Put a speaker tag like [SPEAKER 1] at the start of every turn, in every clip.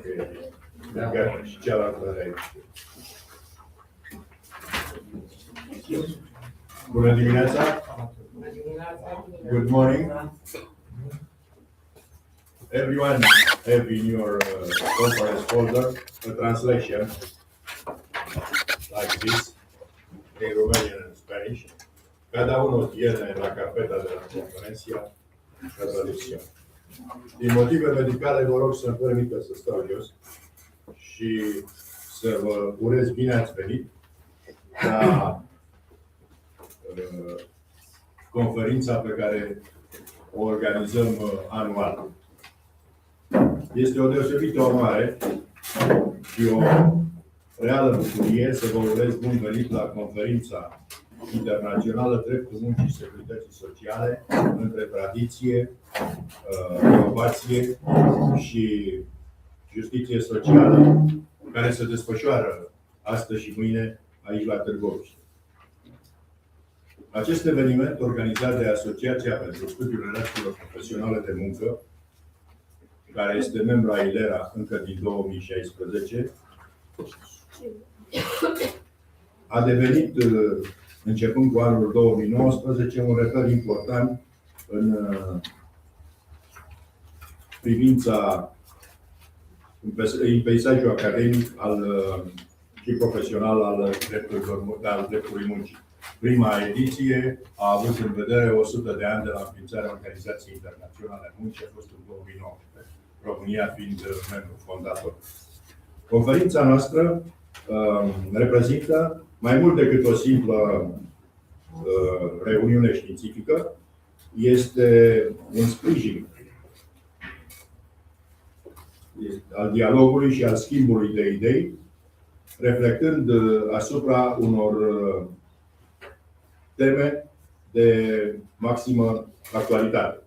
[SPEAKER 1] că e gata și cealaltă are aici. Bună dimineața! Good morning! Everyone have in your conference folder a translation like this, in Romanian and Spanish. Cada uno tiene la carpeta de la conferencia la traducción. Din motive medicale, vă rog să-mi permită să stau jos și să vă urez bine ați venit la conferința pe care o organizăm anual. Este o deosebită onoare și o reală bucurie să vă urez bun venit la Conferința Internațională Dreptul Muncii și Securității Sociale între tradiție, inovație și justiție socială, care se desfășoară astăzi și mâine aici la Târgoviște. Acest eveniment, organizat de Asociația pentru Studiul Relațiilor Profesionale de Muncă, care este membru a ILERA încă din 2016, a devenit, începând cu anul 2019, un reper important în privința, în peisajul academic și profesional al dreptului muncii. Prima ediție a avut în vedere 100 de ani de la înființarea Organizației Internaționale a Muncii, a fost în 2019, România fiind membru fondator. Conferința noastră reprezintă mai mult decât o simplă reuniune științifică, este un sprijin al dialogului și al schimbului de idei, reflectând asupra unor teme de maximă actualitate.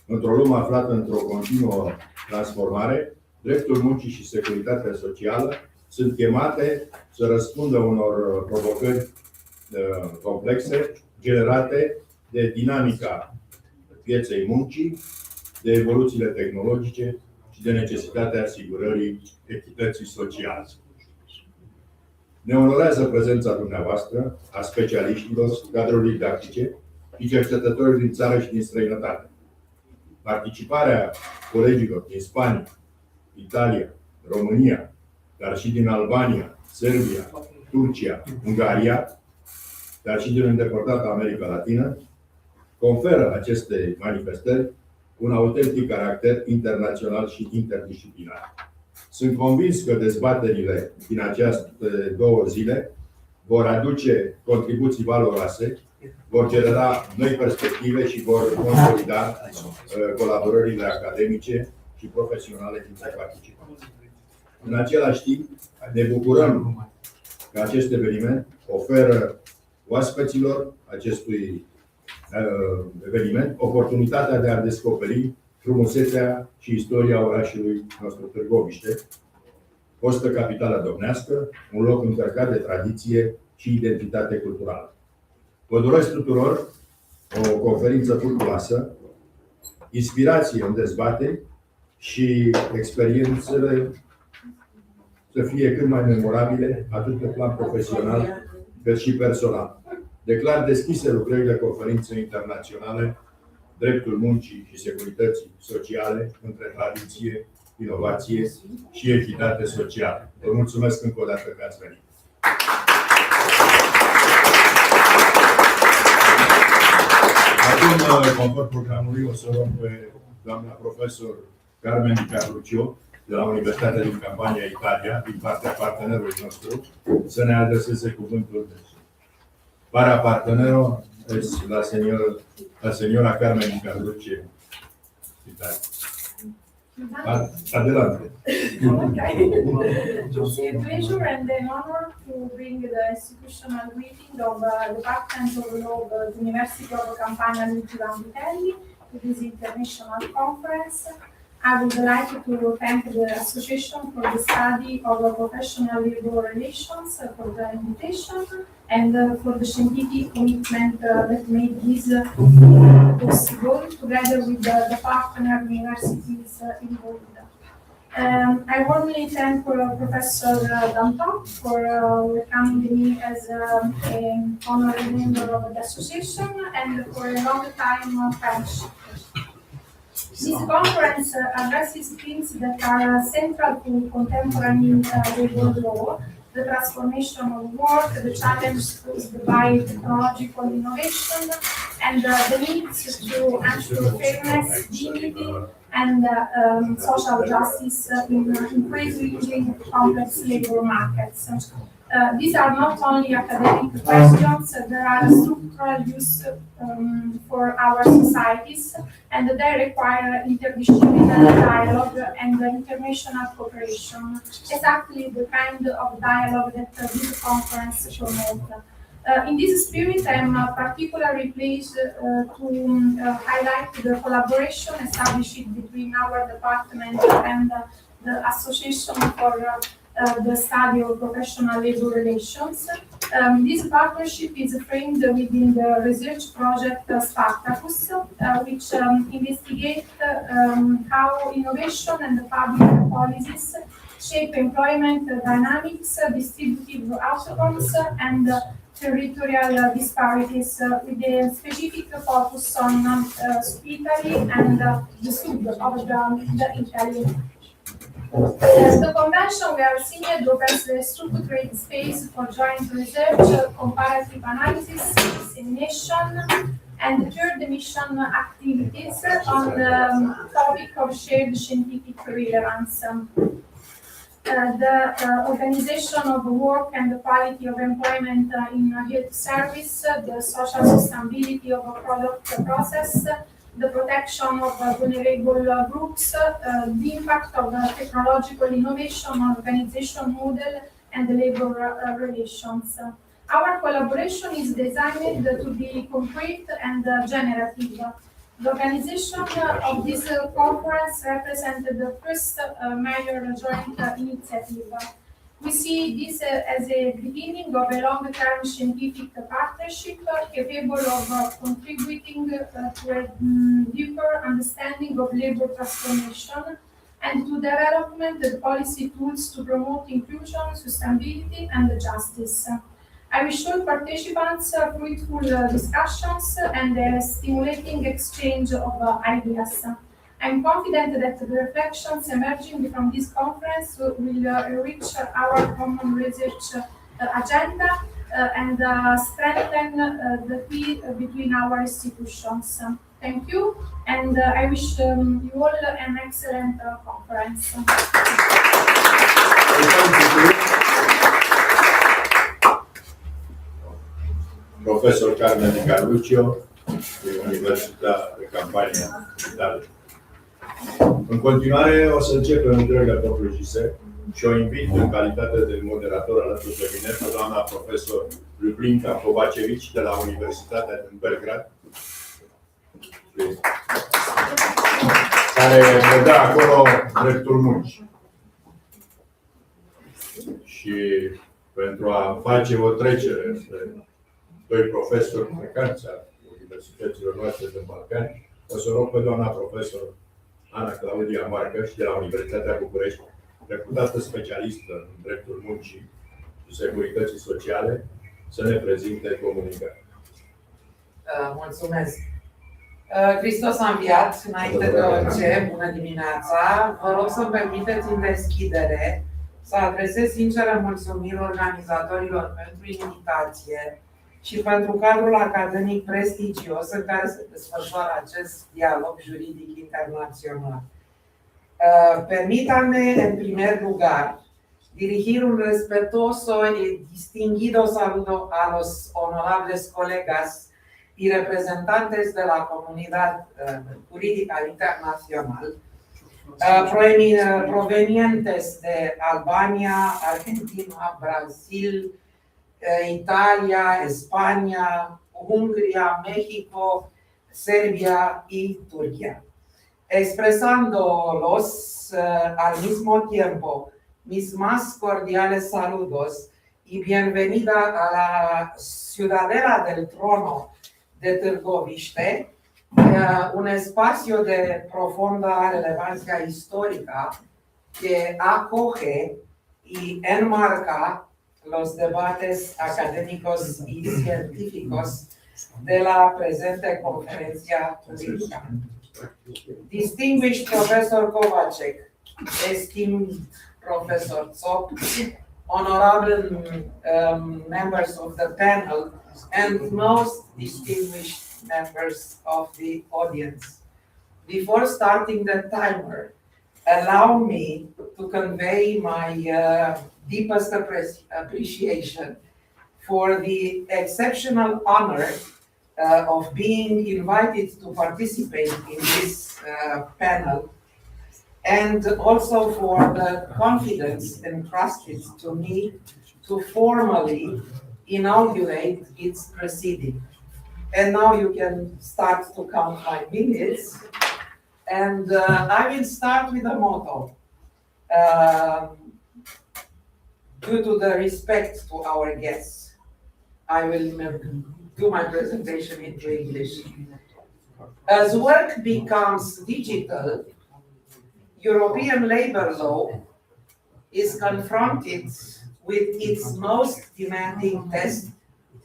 [SPEAKER 1] Într-o lume aflată într-o continuă transformare, dreptul muncii și securitatea socială sunt chemate să răspundă unor provocări complexe generate de dinamica pieței muncii, de evoluțiile tehnologice și de necesitatea asigurării echității sociale. Ne onorează prezența dumneavoastră, a specialiștilor, cadrelor didactice și cercetătorilor din țară și din străinătate. Participarea colegilor din Spania, Italia, România, dar și din Albania, Serbia, Turcia, Ungaria, dar și din îndepărtată America Latină, conferă aceste manifestări un autentic caracter internațional și interdisciplinar. Sunt convins că dezbaterile din aceste 2 zile vor aduce contribuții valoroase, vor genera noi perspective și vor consolida colaborările academice și profesionale dintre participanți. În același timp, ne bucurăm că acest eveniment oferă oaspeților acestui eveniment oportunitatea de a descoperi frumusețea și istoria orașului nostru Târgoviște, fostă capitală domnească, un loc încărcat de tradiție și identitate culturală. Vă doresc tuturor o conferință fructuoasă, inspirație în dezbateri și experiențele să fie cât mai memorabile, atât pe plan profesional, cât și personal. Declar deschise lucrările Conferinței Internaționale Dreptul Muncii și Securității Sociale între tradiție, inovație și echitate socială. Vă mulțumesc încă o dată că ați venit. Acum, conform programului, o să rog pe doamna profesor Carmen Carluccio, de la Universitatea din Campania, Italia, din partea partenerului nostru, să ne adreseze cuvântul. Para partenero es la señora Carmen Carluccio. Adelante.
[SPEAKER 2] It's a pleasure and an honor to bring the institutional greeting of the Department of Law of the University of Campania Luigi Vanvitelli to this international conference. I would like to thank the Association for the Study of Professional Labor Relations for the invitation and for the scientific commitment that made this possible, together with the partner universities involved. I warmly thank Professor Danton for welcoming me as an honorary member of the association and for a long time friendship. This conference addresses themes that are central to contemporary labor law, the transformation of work, the challenges posed by technological innovation, and the needs to ensure fairness, dignity, and social justice in increasingly complex labor markets. These are not only academic questions, there are structural use for our societies, and they require interdisciplinary dialogue and international cooperation, exactly the kind of dialogue that this conference promotes. In this spirit, I am particularly pleased to highlight the collaboration established between our department and the Association for the Study of Professional Labor Relations. This partnership is framed within the research project Spartacus, which investigates how innovation and public policies shape employment dynamics, distributive outcomes, and territorial disparities, with a specific focus on Italy and the sud of the Italy. The convention we are seeing opens the structured space for joint research, comparative analysis, dissemination, and third mission activities on the topic of shared scientific relevance. The organization of work and the quality of employment in health service, the social sustainability of a product process, the protection of vulnerable groups, the impact of technological innovation on organization model and labor relations. Our collaboration is designed to be concrete and generative. The organization of this conference represented the first major joint initiative. We see this as a beginning of a long-term scientific partnership capable of contributing to a deeper understanding of labor transformation and to development of policy tools to promote inclusion, sustainability, and justice. I wish all participants fruitful discussions and a stimulating exchange of ideas. I'm confident that the reflections emerging from this conference will enrich our common research agenda and strengthen the key between our institutions. Thank you, and I wish you all an excellent conference.
[SPEAKER 1] Profesor Carmen Di Carluccio, din Universitatea de Campania Italia. În continuare, o să încep întrebările propriu-zise și o invit în calitate de moderator alături de mine pe doamna profesor Ljublinka Kovacevic de la Universitatea din Belgrad, care predă acolo dreptul muncii. Și pentru a face o trecere între doi profesori plecați ai universităților noastre din Balcani, o să rog pe doamna profesor Ana Claudia Marcăș de la Universitatea București, reputată specialistă în dreptul muncii și securității sociale, să ne prezinte comunicarea.
[SPEAKER 3] Mulțumesc! Hristos a înviat, înainte de orice, bună dimineața! Vă rog să-mi permiteți în deschidere să adresez sincere mulțumiri organizatorilor pentru invitație și pentru cadrul academic prestigios în care se desfășoară acest dialog juridic internacional. Permítanme, en primer lugar, dirigir un respetuoso y distinguido saludo a los honorables colegas y representantes de la comunidad jurídica internacional, provenientes de Albania, Argentina, Brasil, Italia, España, Hungría, México, Serbia y Turquía, expresándolos al mismo tiempo mis más cordiales saludos y bienvenida a la Ciudadela del Trono de Târgoviște, un espacio de profunda relevancia histórica que acoge y enmarca los debates académicos y científicos de la presente conferencia pública. Distinguished Professor Kovacek, esteemed Professor Zop, honorable members of the panel, and most distinguished members of the audience. Before starting the timer, allow me to convey my deepest appreciation for the exceptional honor of being invited to participate in this panel, and also for the confidence entrusted to me to formally inaugurate its proceeding. And now you can start to count my minutes. And I will start with a motto. Due to the respect to our guests, I will do my presentation into English. As work becomes digital, European labor law is confronted with its most demanding test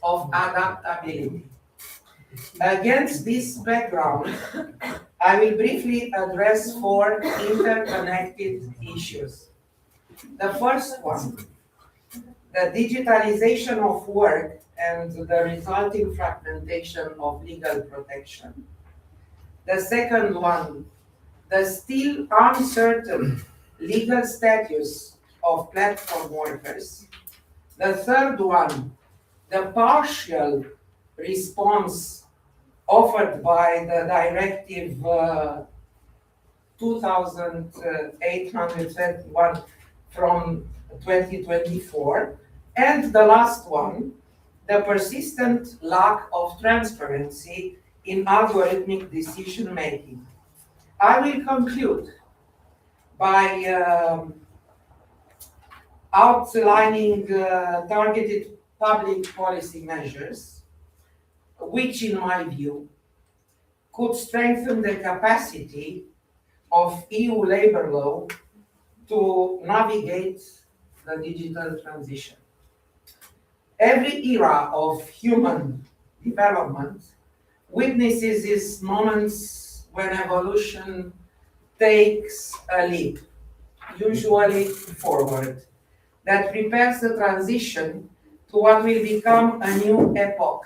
[SPEAKER 3] of adaptability. Against this background, I will briefly address 4 interconnected issues. The first one, the digitalization of work and the resulting fragmentation of legal protection. The second one, the still uncertain legal status of platform workers. The third one, the partial response offered by the Directive 2831 from 2024. And the last one, the persistent lack of transparency in algorithmic decision making. I will conclude by outlining targeted public policy measures, which in my view could strengthen the capacity of EU labor law to navigate the digital transition. Every era of human development witnesses these moments when evolution takes a leap, usually forward, that prepares the transition to what will become a new epoch.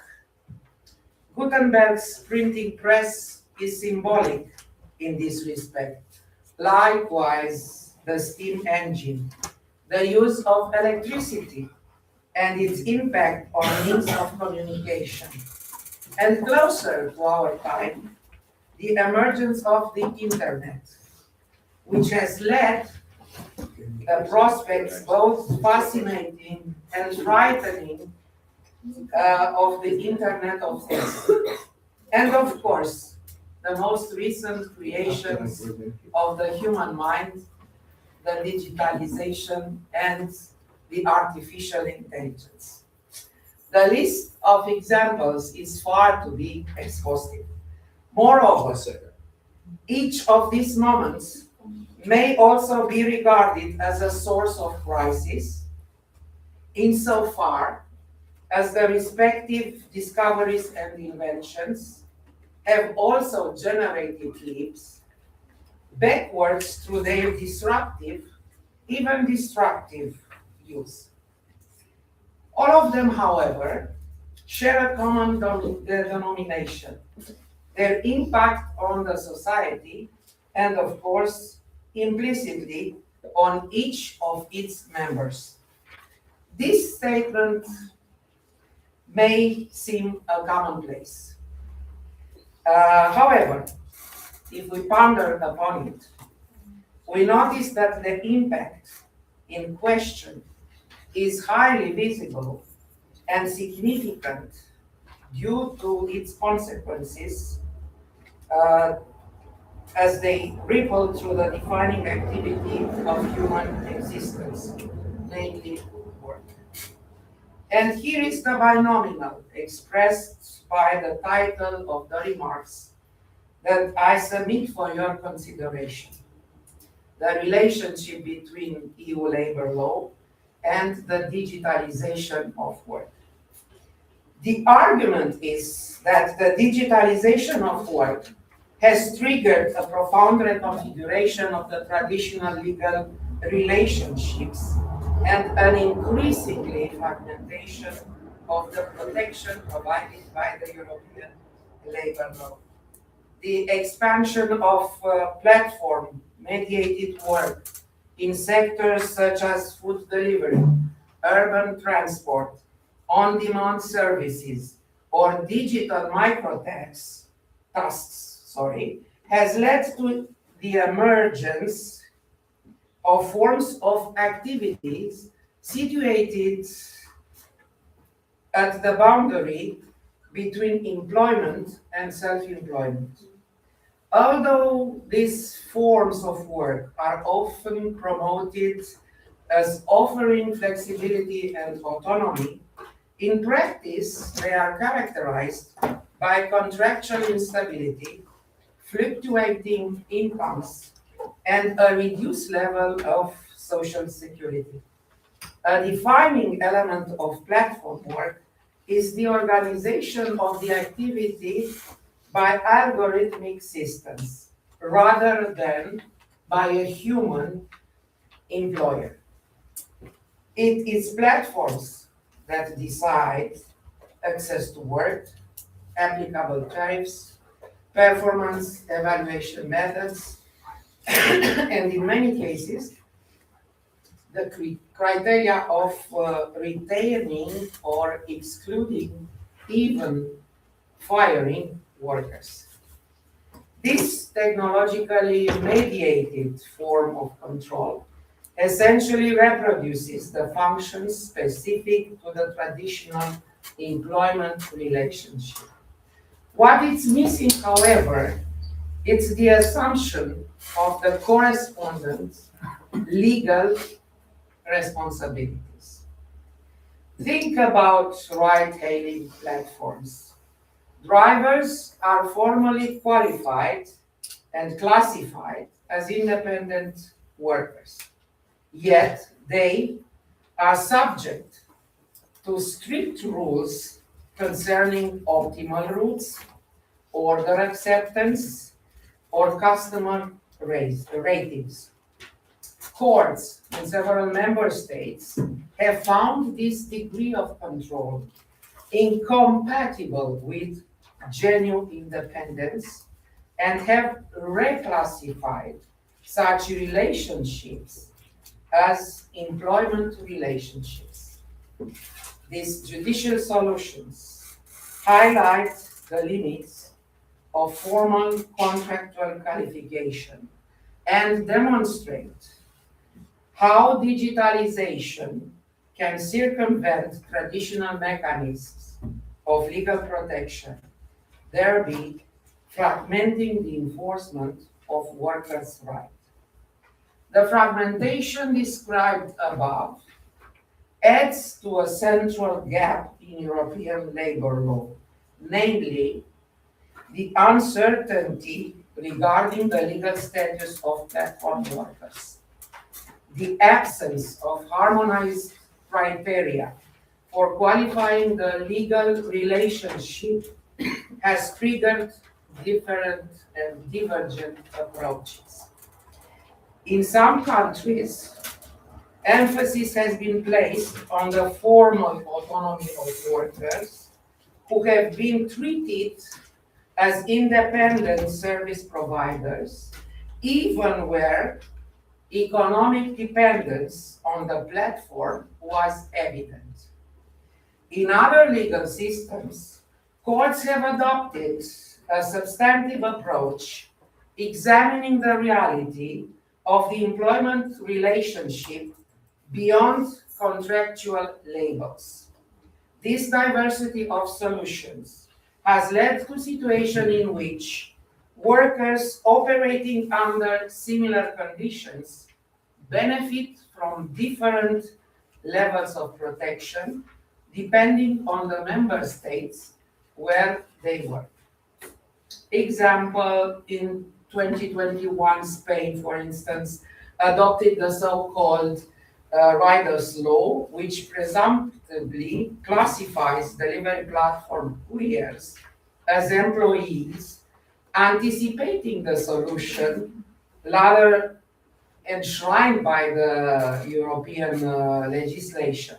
[SPEAKER 3] Gutenberg's printing press is symbolic in this respect. Likewise, the steam engine, the use of electricity, and its impact on means of communication. And closer to our time, the emergence of the internet, which has led the prospects both fascinating and frightening of the Internet of Things. And of course, the most recent creations of the human mind, the digitalization and the artificial intelligence. The list of examples is far too big, exhaustive. Moreover, each of these moments may also be regarded as a source of crisis, insofar as the respective discoveries and inventions have also generated leaps backwards through their disruptive, even destructive use. All of them, however, share a common denomination: their impact on the society and, of course, implicitly on each of its members. This statement may seem a commonplace. However, if we ponder upon it, we notice that the impact in question is highly visible and significant due to its consequences as they ripple through the defining activity of human existence, namely work. And here is the binomial expressed by the title of the remarks that I submit for your consideration. the relationship between EU labor law and the digitalization of work. The argument is that the digitalization of work has triggered a profound reconfiguration of the traditional legal relationships and an increasingly fragmentation of the protection provided by the European labor law. The expansion of platform-mediated work in sectors such as food delivery, urban transport, on-demand services, or digital tasks, has led to the emergence of forms of activities situated at the boundary between employment and self-employment. Although these forms of work are often promoted as offering flexibility and autonomy, in practice they are characterized by contractual instability, fluctuating incomes, and a reduced level of social security. A defining element of platform work is the organization of the activity by algorithmic systems rather than by a human employer. It is platforms that decide access to work, applicable tariffs, performance evaluation methods, and in many cases, the criteria of retaining or excluding, even firing workers. This technologically mediated form of control essentially reproduces the functions specific to the traditional employment relationship. What is missing, however, is the assumption of the correspondent legal responsibilities. Think about ride-hailing platforms. Drivers are formally qualified and classified as independent workers, yet they are subject to strict rules concerning optimal routes, order acceptance, or customer ratings. Courts in several member states have found this degree of control incompatible with genuine independence and have reclassified such relationships as employment relationships. These judicial solutions highlight the limits of formal contractual qualification and demonstrate how digitalization can circumvent traditional mechanisms of legal protection, thereby fragmenting the enforcement of workers' rights. The fragmentation described above adds to a central gap in European labor law, namely the uncertainty regarding the legal status of platform workers. The absence of harmonized criteria for qualifying the legal relationship has triggered different and divergent approaches. In some countries, emphasis has been placed on the formal autonomy of workers who have been treated as independent service providers, even where economic dependence on the platform was evident. In other legal systems, courts have adopted a substantive approach examining the reality of the employment relationship beyond contractual labels. This diversity of solutions has led to a situation in which workers operating under similar conditions benefit from different levels of protection depending on the member states where they work. Example, in 2021, Spain, for instance, adopted the so-called Riders Law, which presumptively classifies delivery platform couriers as employees, anticipating the solution later enshrined by the European legislation.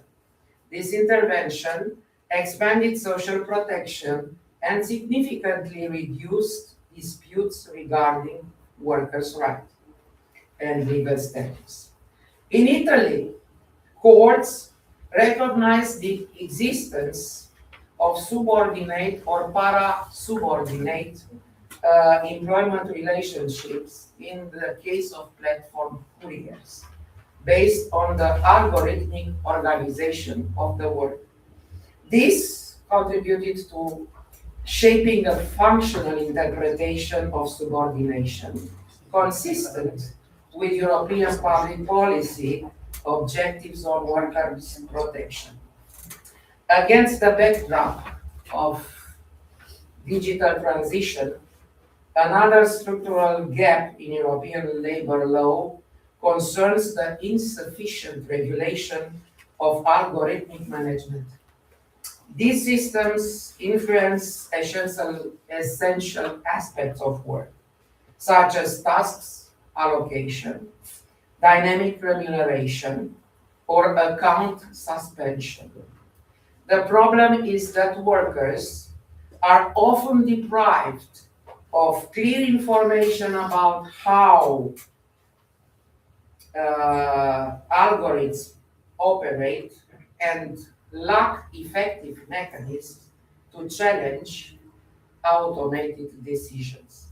[SPEAKER 3] This intervention expanded social protection and significantly reduced disputes regarding workers' rights and legal status. In Italy, courts recognized the existence of subordinate or para-subordinate employment relationships in the case of platform couriers, based on the algorithmic organization of the work. This contributed to shaping a functional interpretation of subordination consistent with European public policy objectives on workers' protection. Against the backdrop of digital transition, another structural gap in European labor law concerns the insufficient regulation of algorithmic management. These systems influence essential aspects of work, such as tasks allocation, dynamic remuneration, or account suspension. The problem is that workers are often deprived of clear information about how algorithms operate and lack effective mechanisms to challenge automated decisions.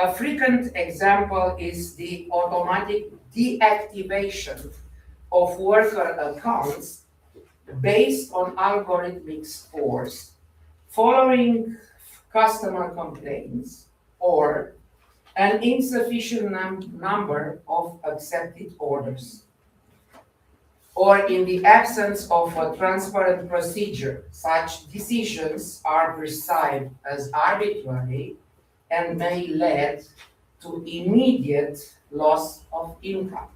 [SPEAKER 3] A frequent example is the automatic deactivation of worker accounts based on algorithmic scores following customer complaints or an insufficient number of accepted orders, or in the absence of a transparent procedure. Such decisions are perceived as arbitrary and may lead to immediate loss of income.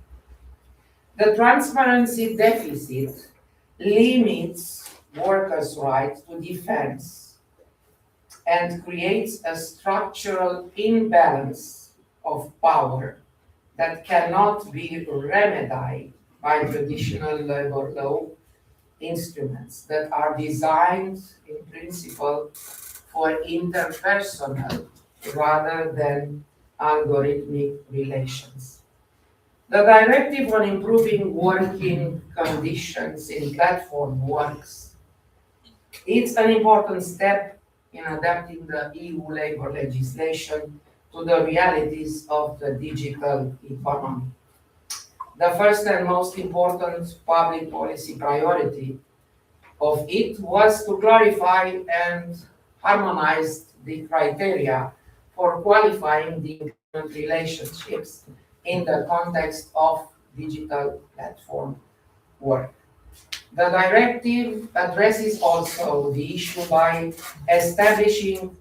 [SPEAKER 3] The transparency deficit limits workers' right to defense and creates a structural imbalance of power that cannot be remedied by traditional labor law instruments that are designed in principle for interpersonal rather than algorithmic relations. The directive on improving working conditions in platform works. It's an important step in adapting the EU labor legislation to the realities of the digital economy. The first and most important public policy priority of it was to clarify and harmonize the criteria for qualifying the employment relationships in the context of digital platform work. The directive addresses also the issue by establishing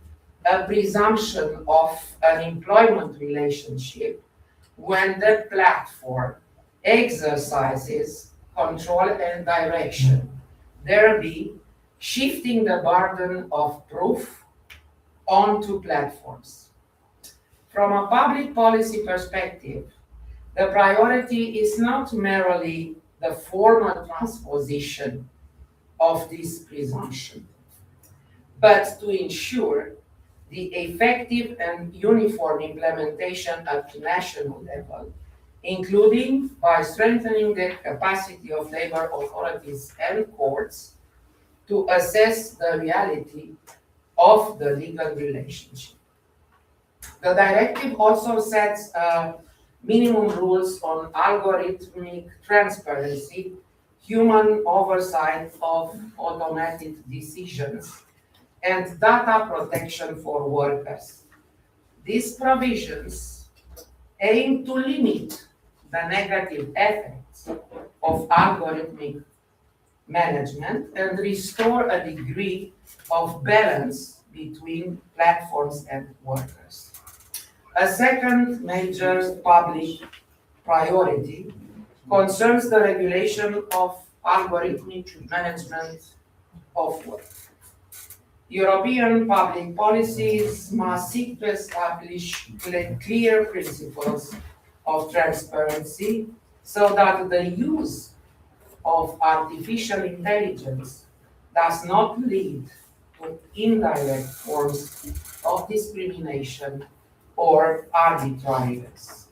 [SPEAKER 3] a presumption of an employment relationship when the platform exercises control and direction, thereby shifting the burden of proof onto platforms. From a public policy perspective, the priority is not merely the formal transposition of this presumption, but to ensure the effective and uniform implementation at national level, including by strengthening the capacity of labor authorities and courts to assess the reality of the legal relationship. The directive also sets minimum rules on algorithmic transparency, human oversight of automated decisions, and data protection for workers. These provisions aim to limit the negative effects of algorithmic management and restore a degree of balance between platforms and workers. A second major public priority concerns the regulation of algorithmic management of work. European public policies must seek to establish clear principles of transparency so that the use of artificial intelligence does not lead to indirect forms of discrimination or arbitrariness.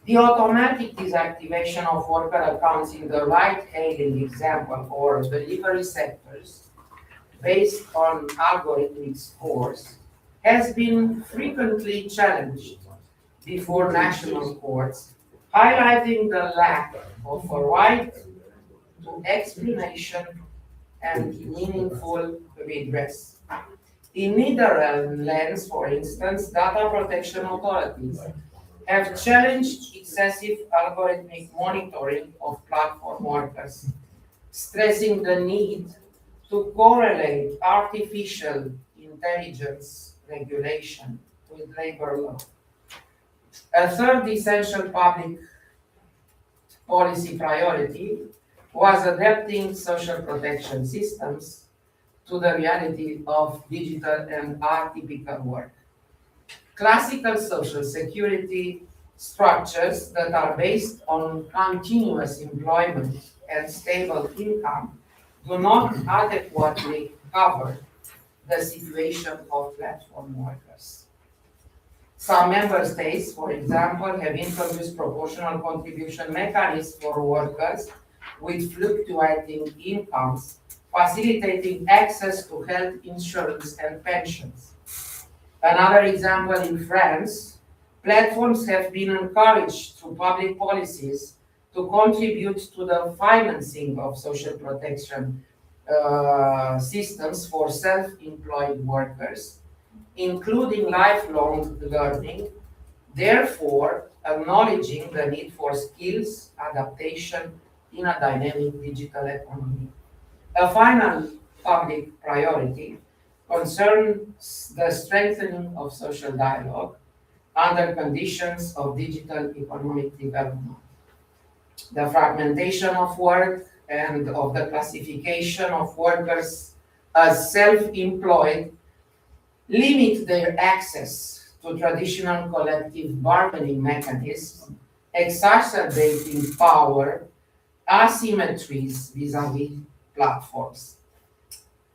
[SPEAKER 3] The automatic deactivation of worker accounts in the ride-hailing example or delivery sectors based on algorithmic scores has been frequently challenged before national courts, highlighting the lack of a right to explanation and meaningful redress. In Netherlands, for instance, data protection authorities have challenged excessive algorithmic monitoring of platform workers, stressing the need to correlate artificial intelligence regulation with labor law. A third essential public policy priority was adapting social protection systems to the reality of digital and atypical work. Classical social security structures that are based on continuous employment and stable income do not adequately cover the situation of platform workers. Some member states, for example, have introduced proportional contribution mechanisms for workers with fluctuating incomes, facilitating access to health insurance and pensions. Another example, in France, platforms have been encouraged through public policies to contribute to the financing of social protection systems for self-employed workers, including lifelong learning, therefore acknowledging the need for skills adaptation in a dynamic digital economy. A final public priority concerns the strengthening of social dialogue under conditions of digital economic development. The fragmentation of work and of the classification of workers as self-employed limit their access to traditional collective bargaining mechanisms, exacerbating power asymmetries vis-à-vis platforms.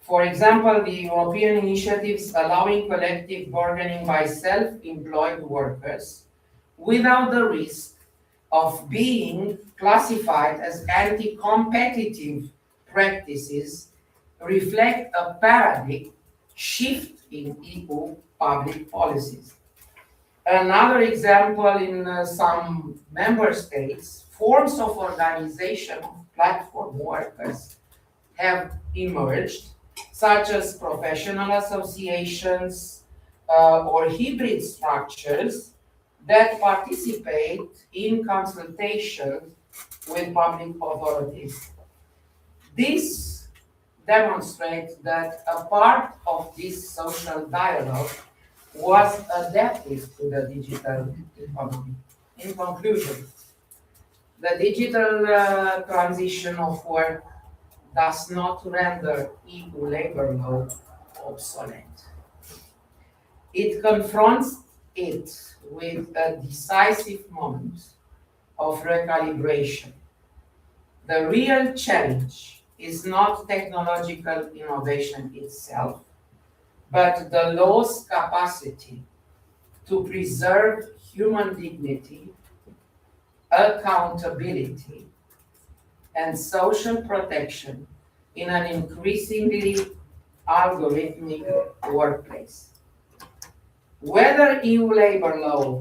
[SPEAKER 3] For example, the European initiatives allowing collective bargaining by self-employed workers without the risk of being classified as anti-competitive practices reflect a paradigm shift in EU public policies. Another example, in some member states, forms of organization of platform workers have emerged, such as professional associations or hybrid structures that participate in consultation with public authorities. This demonstrates that a part of this social dialogue was adapted to the digital economy. In conclusion, the digital transition of work does not render EU labor law obsolete. It confronts it with a decisive moment of recalibration. The real challenge is not technological innovation itself, but the law's capacity to preserve human dignity, accountability, and social protection in an increasingly algorithmic workplace. Whether EU labor law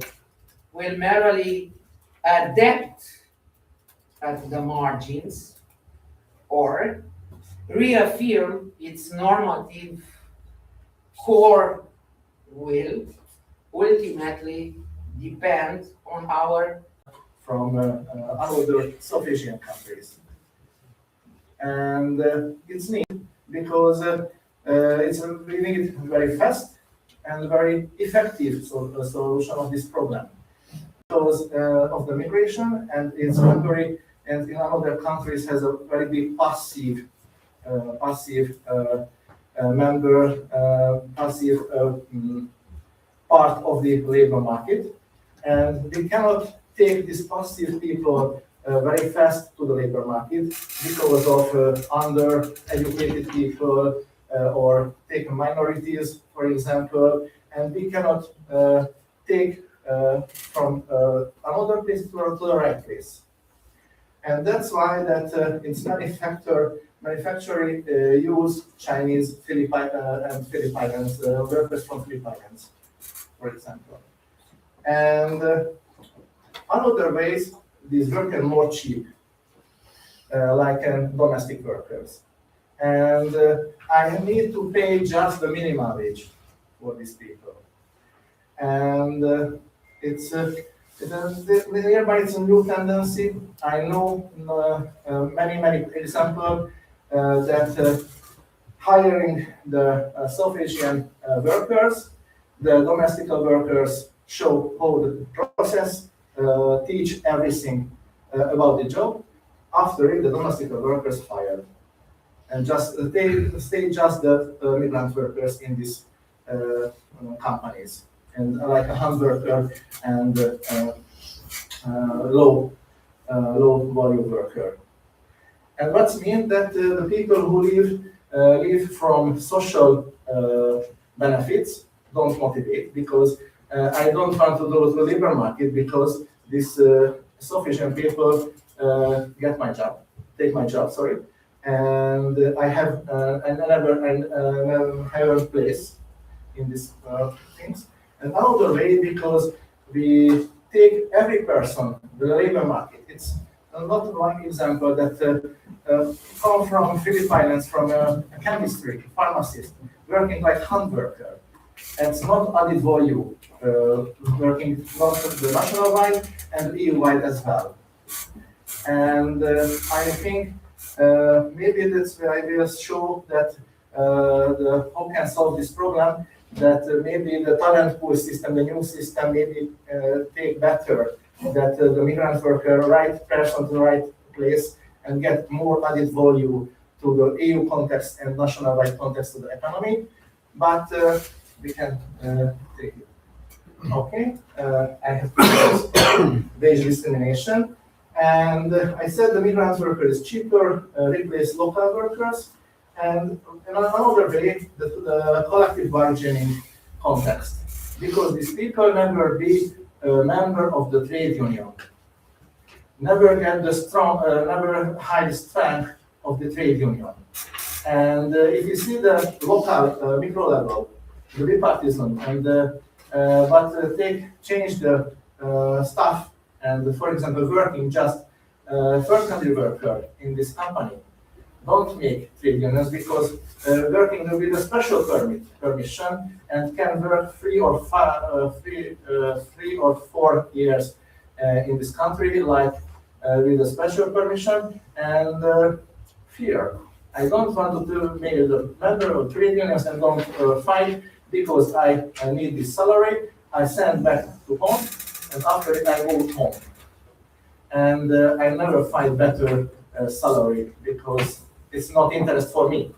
[SPEAKER 3] will merely adapt at the margins or reaffirm its normative core will ultimately depend on our
[SPEAKER 4] from other South Asian countries. And it's neat because we make it very fast and very effective solution of this problem. because of the migration, and it's Hungary and in other countries has a very big passive part of the labor market, and we cannot take these passive people very fast to the labor market because of under-educated people or take minorities, for example, and we cannot take from another place to the right place. And that's why that it's manufacturing use Chinese and Philippines workers from Philippines, for example. And another ways, these workers more cheap, like domestic workers. And I need to pay just the minimum wage for these people. And thereby it's a new tendency. I know many examples that hiring the South Asian workers, the domestic workers show how the process, teach everything about the job. After it, the domestic workers fired, and just they stay just the migrant workers in these companies, and like a hand worker and low value worker. And what's mean that the people who live from social benefits don't motivate, because I don't want to go to the labor market because this sufficient people take my job, sorry, and I have never have a place in these things. And another way, because we take every person to the labor market. It's not one example that come from Philippines, from a chemistry, pharmacist, working like hand worker. It's not added value, working not the national wide and EU wide as well. And I think maybe that's where I will show that how can solve this problem, that maybe the talent pool system, the new system, maybe take better, that the migrant worker, right person to the right place, and get more added value to the EU context and national-wide context of the economy. But we can take it. Okay, I have wage discrimination. And I said the migrant worker is cheaper, replace local workers. And another way, the collective bargaining context, because these people never be a member of the trade union, never get the never high strength of the trade union. And if you see the local micro level, the bipartisan, and but change the staff, and for example, working just first country worker in this company, don't make trade unions, because working with a special permission and can work 3 or 4 years in this country, like with a special permission, and fear. I don't want to make a member of trade unions and don't fight, because I need this salary. I send back to home, and after it I go home. And I never find better salary, because it's not interest for me.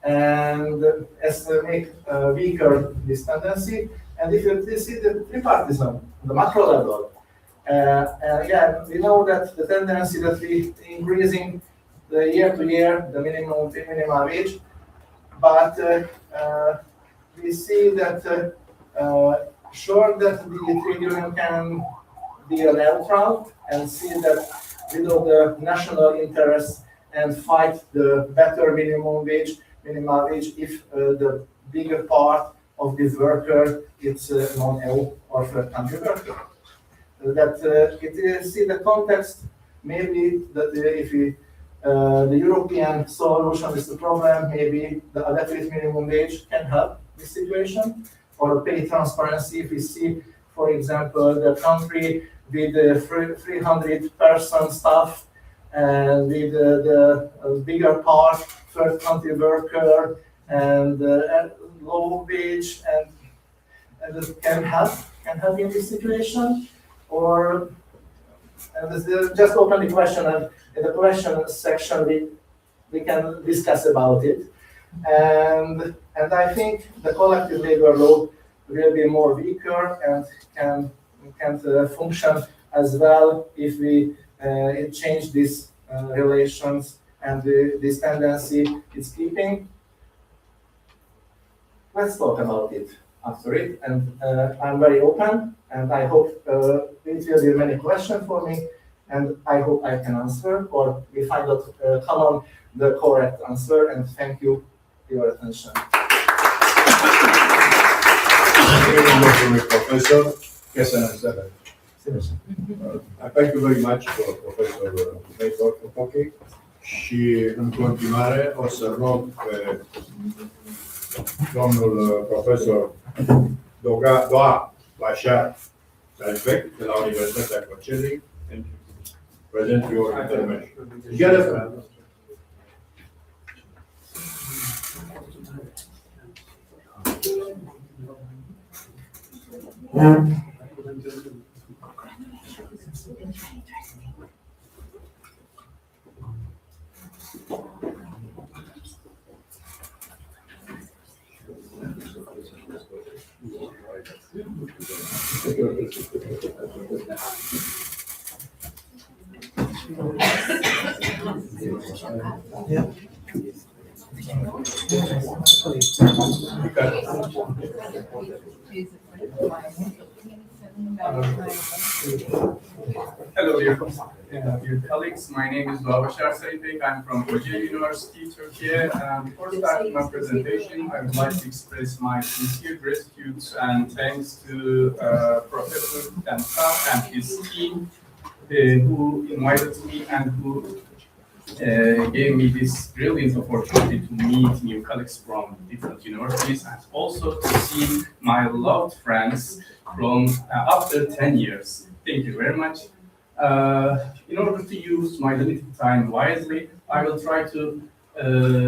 [SPEAKER 4] And as make weaker this tendency, and if you see the tripartisan, the macro level, yeah, we know that the tendency that we increasing the year to year the minimum wage, but we see that sure that the trade union can be a neutral and see that without the national interests and fight the better minimum wage if the bigger part of this worker is non-EU or third country worker. That see the context, maybe that if we, the European solution is the problem, maybe the adequate minimum wage can help this situation, or pay transparency. If we see, for example, the country with the 300-person staff and with the bigger part third country worker and low wage, and it can help in this situation. or just open the question, and in the question section we can discuss about it. And I think the collective labor law will be more weaker and can function as well if we change these relations and this tendency it's keeping. Let's talk about it after it, and I'm very open, and I hope it will be many questions for me, and I hope I can answer, or we find out the correct answer, and thank you for your attention.
[SPEAKER 1] Professor, thank you very much, Professor Popochi. Și în continuare o să rog pe domnul profesor Doa Bashar Salfek de la Universitatea Cocelei and present your intervention. Together.
[SPEAKER 5] Hello, dear colleagues. My name is Bashar Saipek. I'm from Kocaeli University, Turkey. Before starting my presentation, I would like to express my sincere gratitude and thanks to Professor Dansa and his team who invited me and who gave me this brilliant opportunity to meet new colleagues from different universities and also to see my loved friends from after 10 years. Thank you very much. In order to use my limited time wisely, I will try to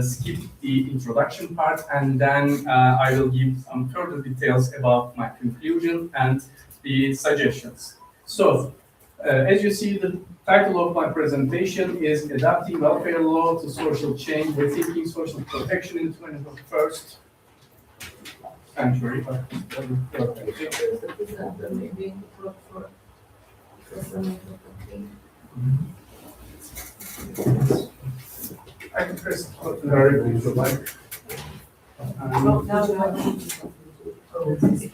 [SPEAKER 5] skip the introduction part, and then I will give some further details about my conclusion and the suggestions. So, as you see, the title of my presentation is Adapting Welfare Law to Social Change, Rethinking Social Protection in the 21st Century. I can press the button directly if you like.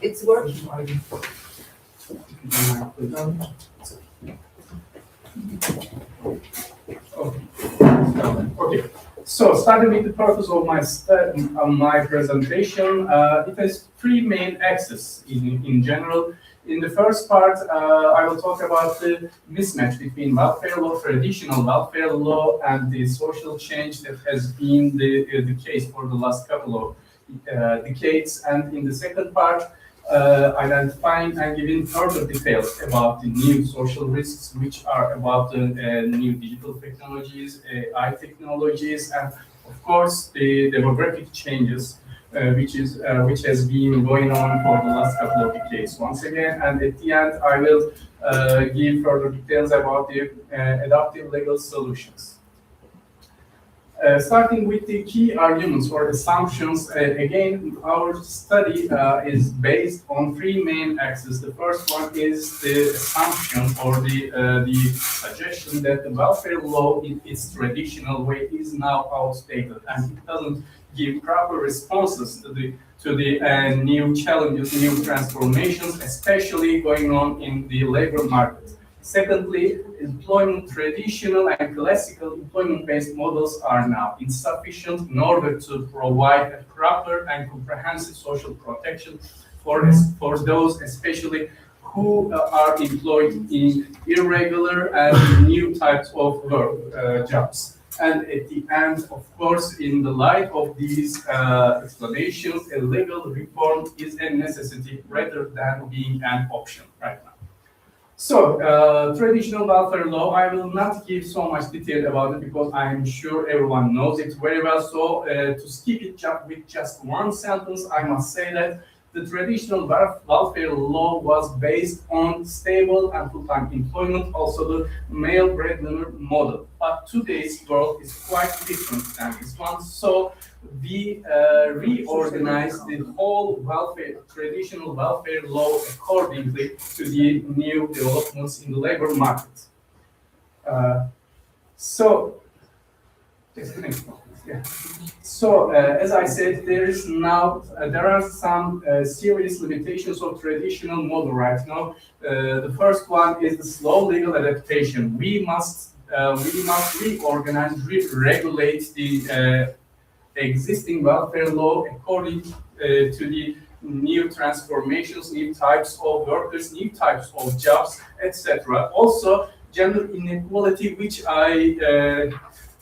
[SPEAKER 6] It's working.
[SPEAKER 5] Okay. So, starting with the purpose of my presentation, it has three main axes in general. In the first part, I will talk about the mismatch between welfare law, traditional welfare law, and the social change that has been the case for the last couple of decades. And in the second part, identifying and giving further details about the new social risks, which are about the new digital technologies, AI technologies, and of course the demographic changes, which has been going on for the last couple of decades once again. And at the end, I will give further details about the adaptive legal solutions. Starting with the key arguments or assumptions, again, our study is based on three main axes. The first one is the assumption or the suggestion that the welfare law in its traditional way is now outdated and it doesn't give proper responses to the new challenges, new transformations, especially going on in the labor market. Secondly, traditional and classical employment-based models are now insufficient in order to provide a proper and comprehensive social protection for those especially who are employed in irregular and new types of work jobs. And at the end, of course, in the light of these explanations, a legal reform is a necessity rather than being an option right now. So, traditional welfare law, I will not give so much detail about it because I am sure everyone knows it very well. So, to skip it with just one sentence, I must say that the traditional welfare law was based on stable and full-time employment, also the male breadwinner model. But today's world is quite different than this one. So we reorganized the whole traditional welfare law accordingly to the new developments in the labor market. Just the next one. Yeah. So, as I said, there are some serious limitations of traditional model right now. The first one is the slow legal adaptation. We must reorganize, regulate the existing welfare law according to the new transformations, new types of workers, new types of jobs, etc. Also, gender inequality, which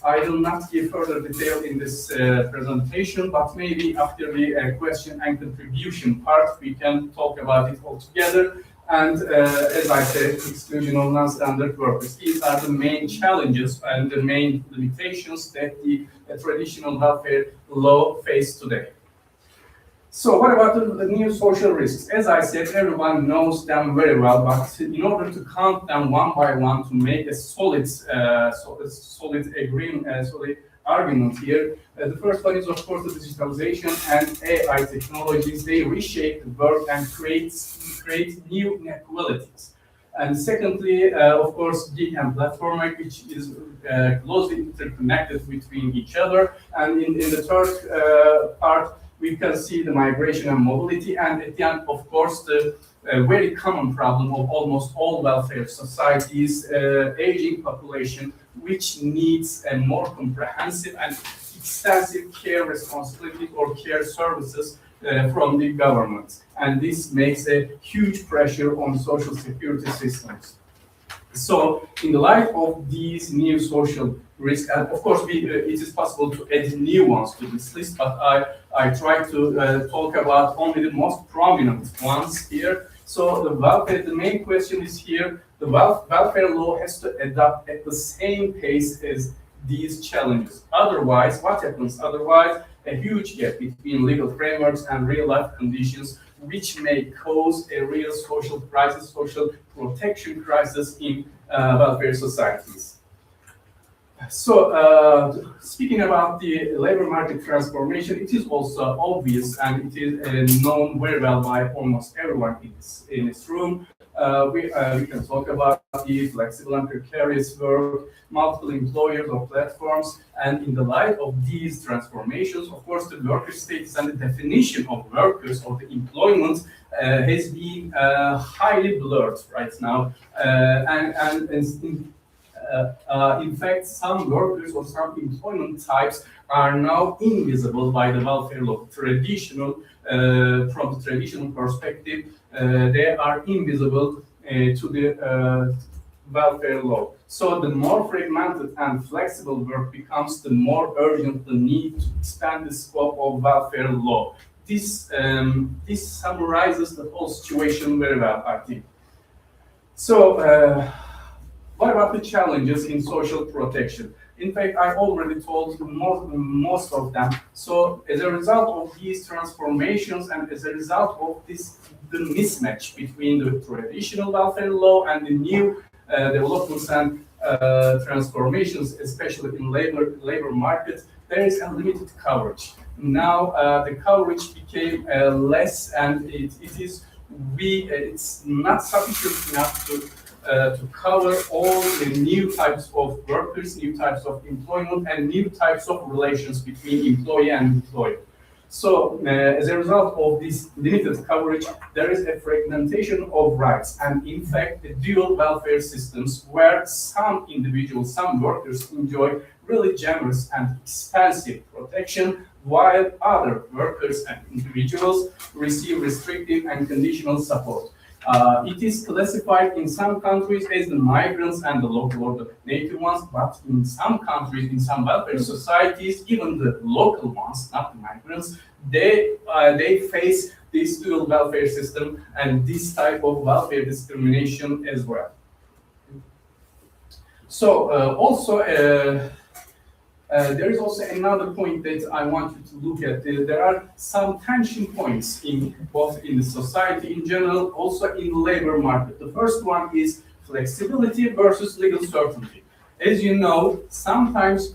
[SPEAKER 5] I will not give further detail in this presentation, but maybe after the question and contribution part, we can talk about it all together. And as I said, exclusion of non-standard workers. These are the main challenges and the main limitations that the traditional welfare law face today. So what about the new social risks? As I said, everyone knows them very well, but in order to count them one by one to make a solid agreement, solid argument here, the first one is of course the digitalization and AI technologies. They reshape the work and create new inequalities. And secondly, of course, gig and platform work, which is closely interconnected between each other. And in the third part, we can see the migration and mobility, and at the end, of course, the very common problem of almost all welfare societies, aging population, which needs a more comprehensive and extensive care responsibilities or care services from the government. And this makes a huge pressure on social security systems. So, in the light of these new social risks, and of course, it is possible to add new ones to this list, but I try to talk about only the most prominent ones here. So, the main question is here: the welfare law has to adapt at the same pace as these challenges. Otherwise, what happens? Otherwise, a huge gap between legal frameworks and real-life conditions, which may cause a real social crisis, social protection crisis in welfare societies. So, speaking about the labor market transformation, it is also obvious and it is known very well by almost everyone in this room. We can talk about the flexible and precarious work, multiple employers or platforms, and in the light of these transformations, of course, the worker status and the definition of workers or the employment has been highly blurred right now, in fact, some workers or some employment types are now invisible by the welfare law. From the traditional perspective, they are invisible to the welfare law. So the more fragmented and flexible work becomes, the more urgent the need to expand the scope of welfare law. This summarizes the whole situation very well, I think. So, what about the challenges in social protection? In fact, I already told most of them. So, as a result of these transformations and as a result of the mismatch between the traditional welfare law and the new developments and transformations, especially in labor market, there is a limited coverage. Now, the coverage became less, and it's not sufficient enough to cover all the new types of workers, new types of employment, and new types of relations between employee and employer. So, as a result of this limited coverage, there is a fragmentation of rights, and in fact, the dual welfare systems where some individuals, some workers enjoy really generous and expensive protection, while other workers and individuals receive restrictive and conditional support. It is classified in some countries as the migrants and the local or the native ones, but in some countries, in some welfare societies, even the local ones, not the migrants, they face this dual welfare system and this type of welfare discrimination as well. So also there is also another point that I want you to look at. There are some tension points in both in the society in general, also in the labor market. The first one is flexibility versus legal certainty. As you know, sometimes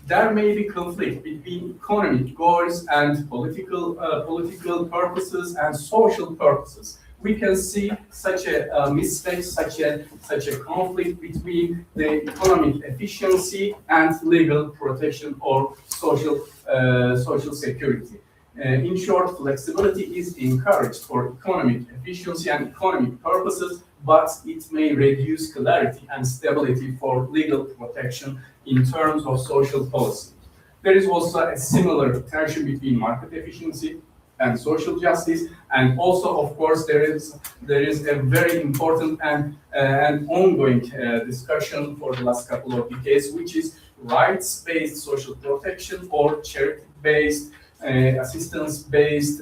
[SPEAKER 5] there may be conflict between economic goals and political purposes and social purposes. We can see such a mistake, such a conflict between the economic efficiency and legal protection or social security. In short, flexibility is encouraged for economic efficiency and economic purposes, but it may reduce clarity and stability for legal protection in terms of social policy. There is also a similar tension between market efficiency and social justice, and also, of course, there is a very important and ongoing discussion for the last couple of decades, which is rights-based social protection or charity-based, assistance-based,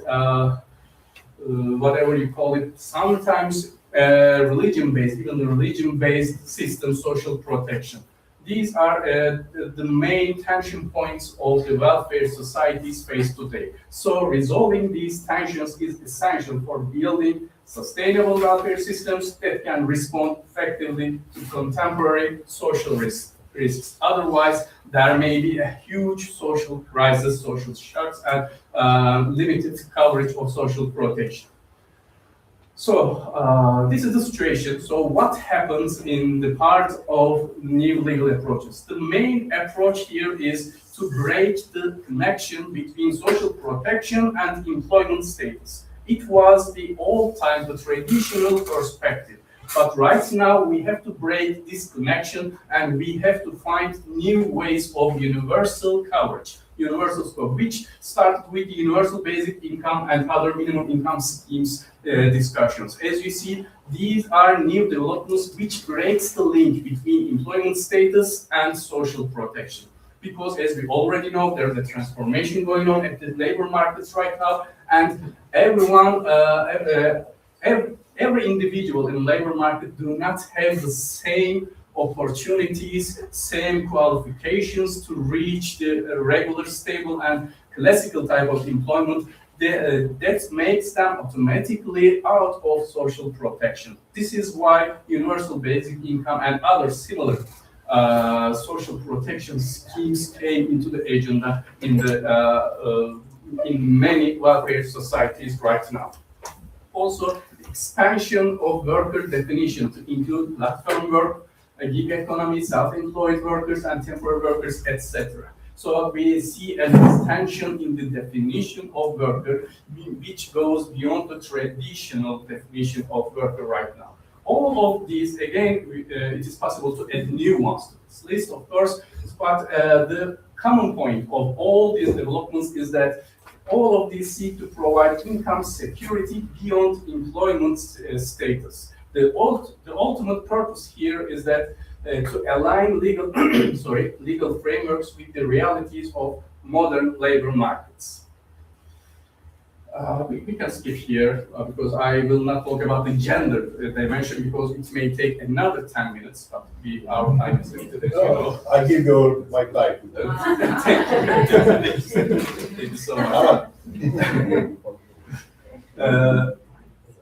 [SPEAKER 5] whatever you call it. Sometimes religion-based, even the religion-based system social protection. These are the main tension points of the welfare societies face today. So resolving these tensions is essential for building sustainable welfare systems that can respond effectively to contemporary social risks. Otherwise, there may be a huge social crisis, social shocks, and limited coverage of social protection. So this is the situation. So what happens in the part of new legal approaches? The main approach here is to break the connection between social protection and employment status. It was the old time, the traditional perspective. But right now we have to break this connection and we have to find new ways of universal coverage. Universal scope, which started with the universal basic income and other minimum income schemes discussions. As you see, these are new developments which breaks the link between employment status and social protection. Because as we already know, there's a transformation going on at the labor markets right now, and everyone, every individual in the labor market do not have the same opportunities, same qualifications to reach the regular, stable, and classical type of employment. That makes them automatically out of social protection. This is why universal basic income and other similar social protection schemes came into the agenda in many welfare societies right now. Also, expansion of worker definition to include platform work, gig economy, self-employed workers, and temporary workers, etc. So we see an extension in the definition of worker, which goes beyond the traditional definition of worker right now. All of these, again, it is possible to add new ones to this list, of course, but the common point of all these developments is that all of these seek to provide income security beyond employment status. The ultimate purpose here is that to align legal legal frameworks with the realities of modern labor markets. We can skip here because I will not talk about the gender dimension because it may take another 10 minutes, but our time is limited, as you know.
[SPEAKER 1] I give you my time to that.
[SPEAKER 5] Thank you so much.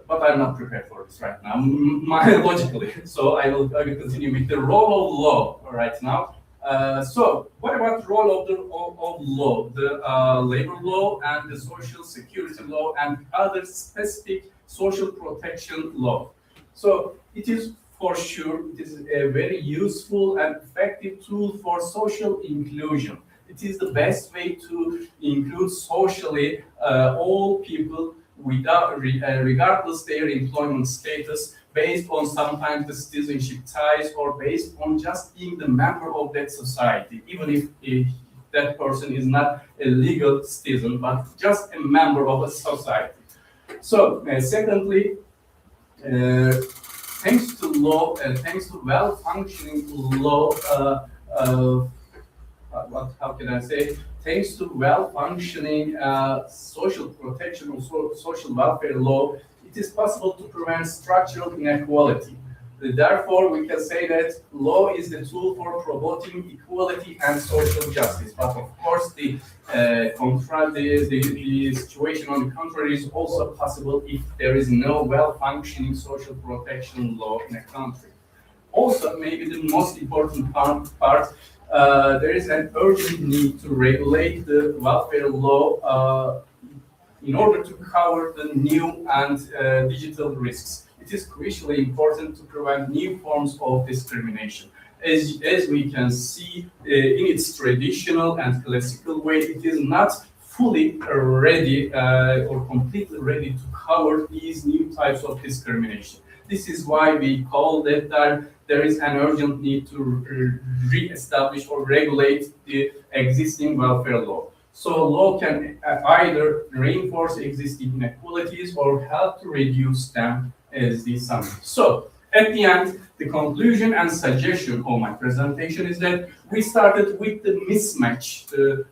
[SPEAKER 5] But I'm not prepared for this right now, logically. So I will continue with the role of law right now. So what about the role of law, the labor law and the social security law and other specific social protection law? So it is for sure, it is a very useful and effective tool for social inclusion. It is the best way to include socially all people without, regardless their employment status, based on sometimes the citizenship ties or based on just being the member of that society, even if that person is not a legal citizen, but just a member of a society. So, secondly, thanks to law and thanks to well-functioning law, how can I say? Thanks to well-functioning social protection or social welfare law, it is possible to prevent structural inequality. Therefore, we can say that law is the tool for promoting equality and social justice. But of course, the situation on the contrary is also possible if there is no well-functioning social protection law in a country. Also, maybe the most important part, there is an urgent need to regulate the welfare law in order to cover the new and digital risks. It is crucially important to prevent new forms of discrimination. As we can see in its traditional and classical way, it is not fully ready or completely ready to cover these new types of discrimination. This is why we call that there is an urgent need to re-establish or regulate the existing welfare law. So law can either reinforce existing inequalities or help to reduce them as the summary. So at the end, the conclusion and suggestion of my presentation is that we started with the mismatch, the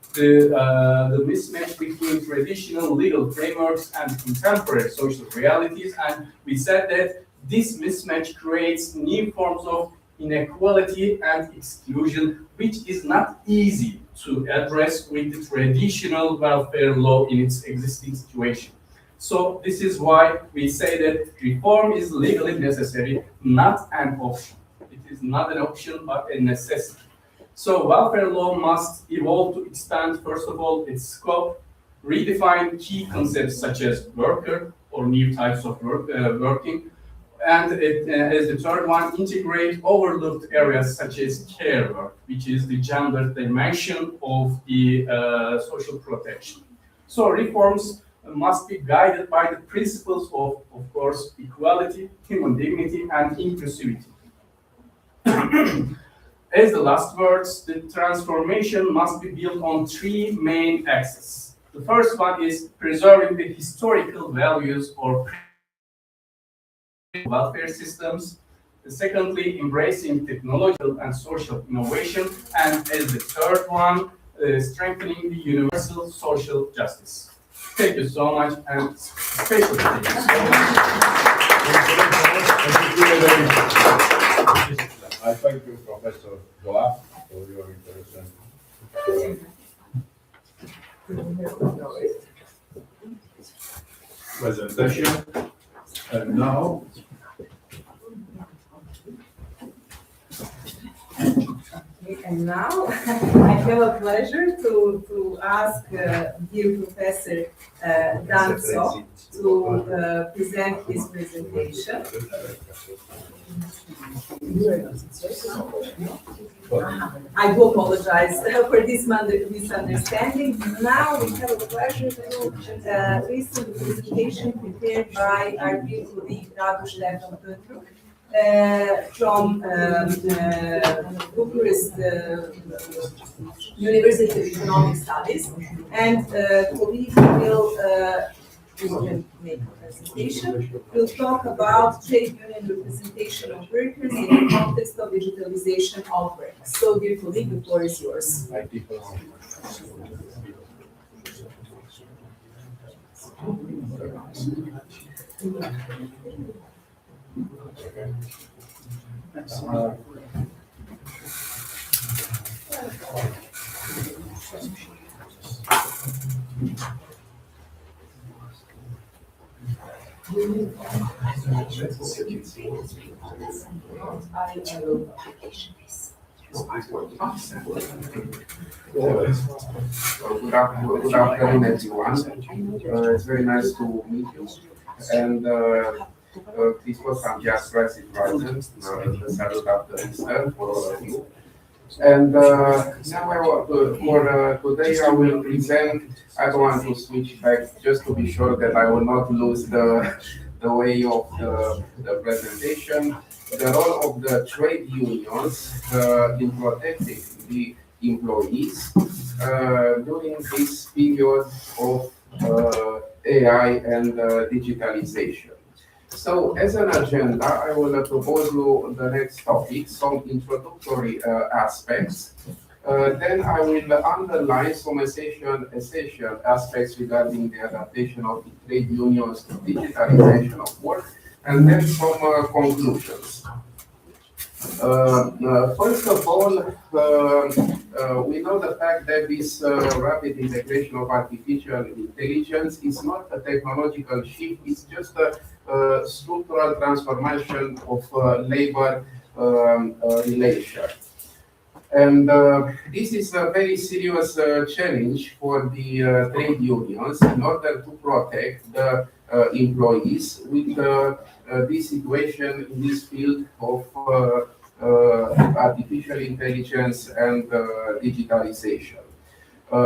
[SPEAKER 5] mismatch between traditional legal frameworks and contemporary social realities, and we said that this mismatch creates new forms of inequality and exclusion, which is not easy to address with the traditional welfare law in its existing situation. So this is why we say that reform is legally necessary, not an option. It is not an option, but a necessity. So welfare law must evolve to expand, first of all, its scope, redefine key concepts such as worker or new types of working, and as the third one, integrate overlooked areas such as care work, which is the gender dimension of the social protection. So reforms must be guided by the principles of course, equality, human dignity, and inclusivity. As the last words, the transformation must be built on three main axes. The first one is preserving the historical values or welfare systems. Secondly, embracing technological and social innovation. And as the third one, strengthening the universal social justice. Thank you so much, and especially thank you so much.
[SPEAKER 1] I thank you, Professor Doa, for your interesting presentation. And now,
[SPEAKER 6] and now I have a pleasure to ask dear Professor Danzo to present his presentation. I do apologize for this misunderstanding. Now we have a pleasure to listen to the presentation prepared by our dear colleague Radu Stefan Pötruk from Bucharest University of Economic Studies, and colleague will make a presentation. We'll talk about trade union representation of workers in the context of digitalization of work. So, dear colleague, the floor is yours.
[SPEAKER 7] Good afternoon, everyone. It's very nice to meet you. And Christos Ambiastras is present, the Salute After Easter for all of you. And now for today I will present, I don't want to switch back just to be sure that I will not lose the way of the presentation. The role of the trade unions in protecting the employees during this period of AI and digitalization. So as an agenda, I will propose you the next topic, some introductory aspects. Then I will underline some essential aspects regarding the adaptation of the trade unions to digitalization of work, and then some conclusions. First of all, we know the fact that this rapid integration of artificial intelligence is not a technological shift, it's just a structural transformation of labor relation. And this is a very serious challenge for the trade unions in order to protect the employees with this situation in this field of artificial intelligence and digitalization.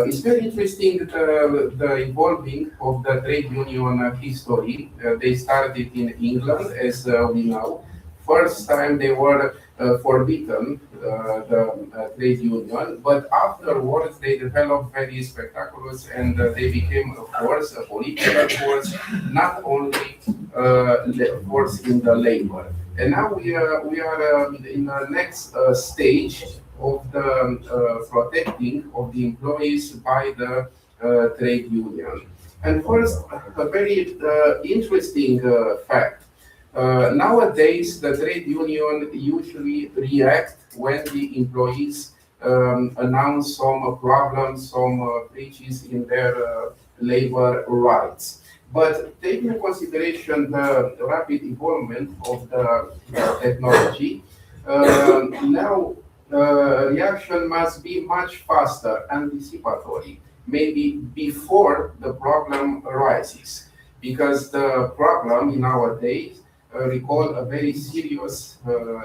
[SPEAKER 7] It's very interesting the evolving of the trade union history. They started in England, as we know. First time they were forbidden, the trade union, but afterwards they developed very spectacular and they became a force, a political force, not only force in the labor. And now we are in the next stage of the protecting of the employees by the trade union. And first, a very interesting fact. Nowadays, the trade union usually react when the employees announce some problems, some breaches in their labor rights. But taking into consideration the rapid evolvement of the technology, now reaction must be much faster, anticipatory, maybe before the problem arises. Because the problem in our days recall a very serious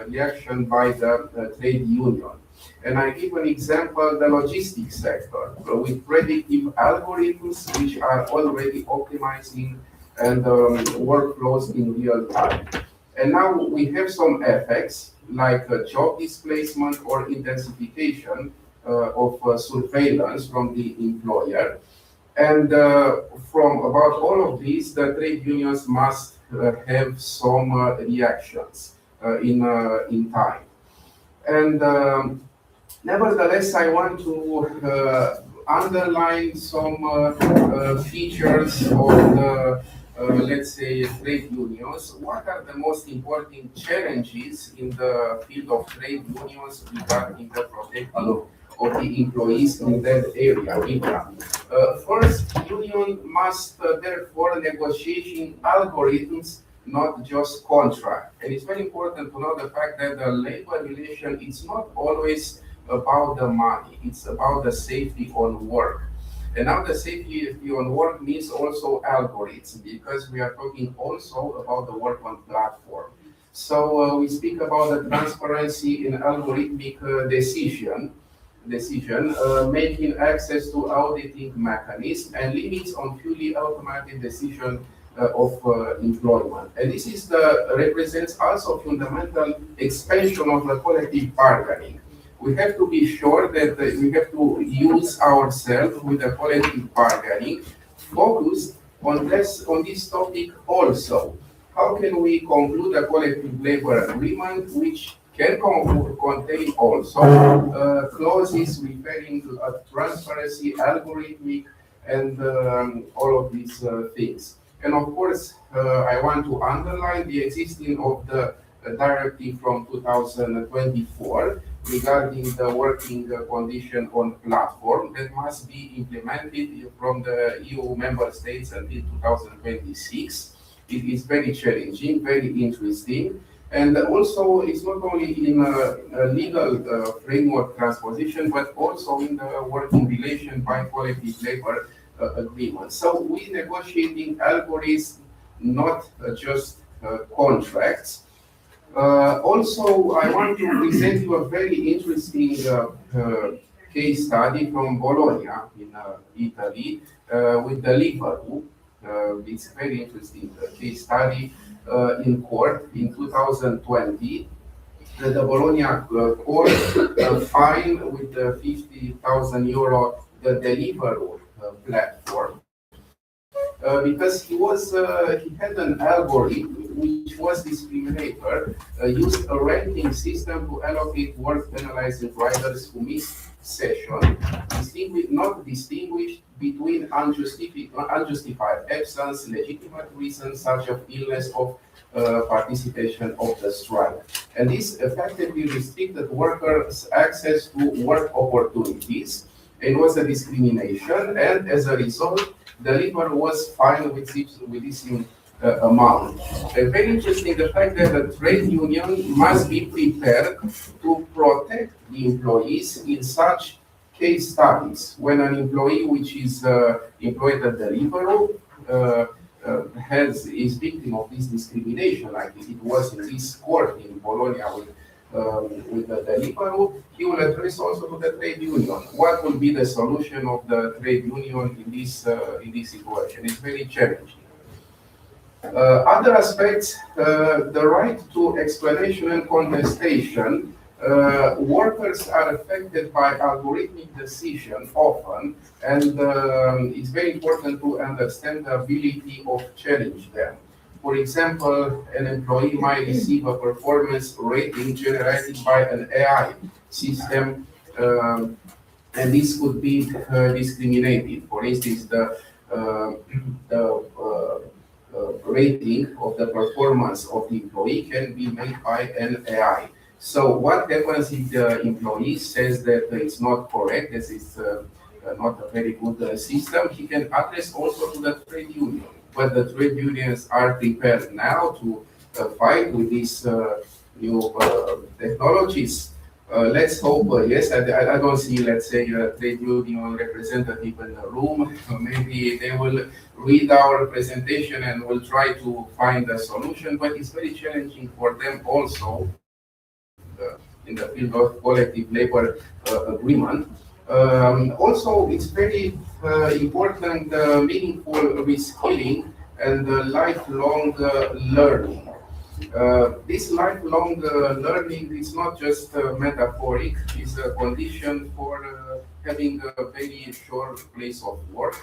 [SPEAKER 7] reaction by the trade union. And I give an example, the logistics sector, with predictive algorithms which are already optimizing and workflows in real time. And now we have some effects like job displacement or intensification of surveillance from the employer. And from about all of these, the trade unions must have some reactions in time. And nevertheless, I want to underline some features of the, let's say, trade unions. What are the most important challenges in the field of trade unions regarding the protection of the employees in that area? First, union must therefore negotiating algorithms, not just contract. And it's very important to know the fact that the labor relation is not always about the money, it's about the safety on work. And now the safety on work means also algorithms, because we are talking also about the work on platform. So we speak about the transparency in algorithmic decision, making access to auditing mechanism and limits on fully automated decision of employment. And this is represents also fundamental expansion of the collective bargaining. We have to be sure that we have to use ourselves with the collective bargaining, focused on this topic also. How can we conclude a collective labor agreement which can contain also clauses referring to transparency, algorithmic, and all of these things. And of course, I want to underline the existing of the directive from 2024 regarding the working condition on platform that must be implemented from the EU member states until 2026. It is very challenging, very interesting. And also, it's not only in a legal framework transposition, but also in the working relation by collective labor agreement. So we negotiating algorithms, not just contracts. Also, I want to present you a very interesting case study from Bologna in Italy with the Liverpool. It's a very interesting case study in court in 2020. The Bologna court fined with €50,000 the Deliveroo platform. because he had an algorithm which was discriminator, used a ranking system to allocate work penalizing riders who missed session, not distinguished between unjustified absence, legitimate reasons such as illness of participation of the strike. And this effectively restricted workers' access to work opportunities. It was a discrimination, and as a result, the labor was fined with this amount. Very interesting, the fact that the trade union must be prepared to protect the employees in such case studies. When an employee which is employed at the Libero is victim of this discrimination, like it was in this court in Bologna with the Libero, he will address also to the trade union. What will be the solution of the trade union in this situation? It's very challenging. Other aspects, the right to explanation and contestation. Workers are affected by algorithmic decision often, and it's very important to understand the ability of challenge them. For example, an employee might receive a performance rating generated by an AI system, and this could be discriminated. For instance, the rating of the performance of the employee can be made by an AI. So what happens if the employee says that it's not correct, this is not a very good system, he can address also to the trade union. But the trade unions are prepared now to fight with these new technologies. Let's hope, yes, I don't see, let's say, a trade union representative in the room. Maybe they will read our presentation and will try to find a solution, but it's very challenging for them also in the field of collective labor agreement. Also, it's very important, meaningful reskilling and lifelong learning. This lifelong learning is not just metaphoric, it's a condition for having a very short place of work.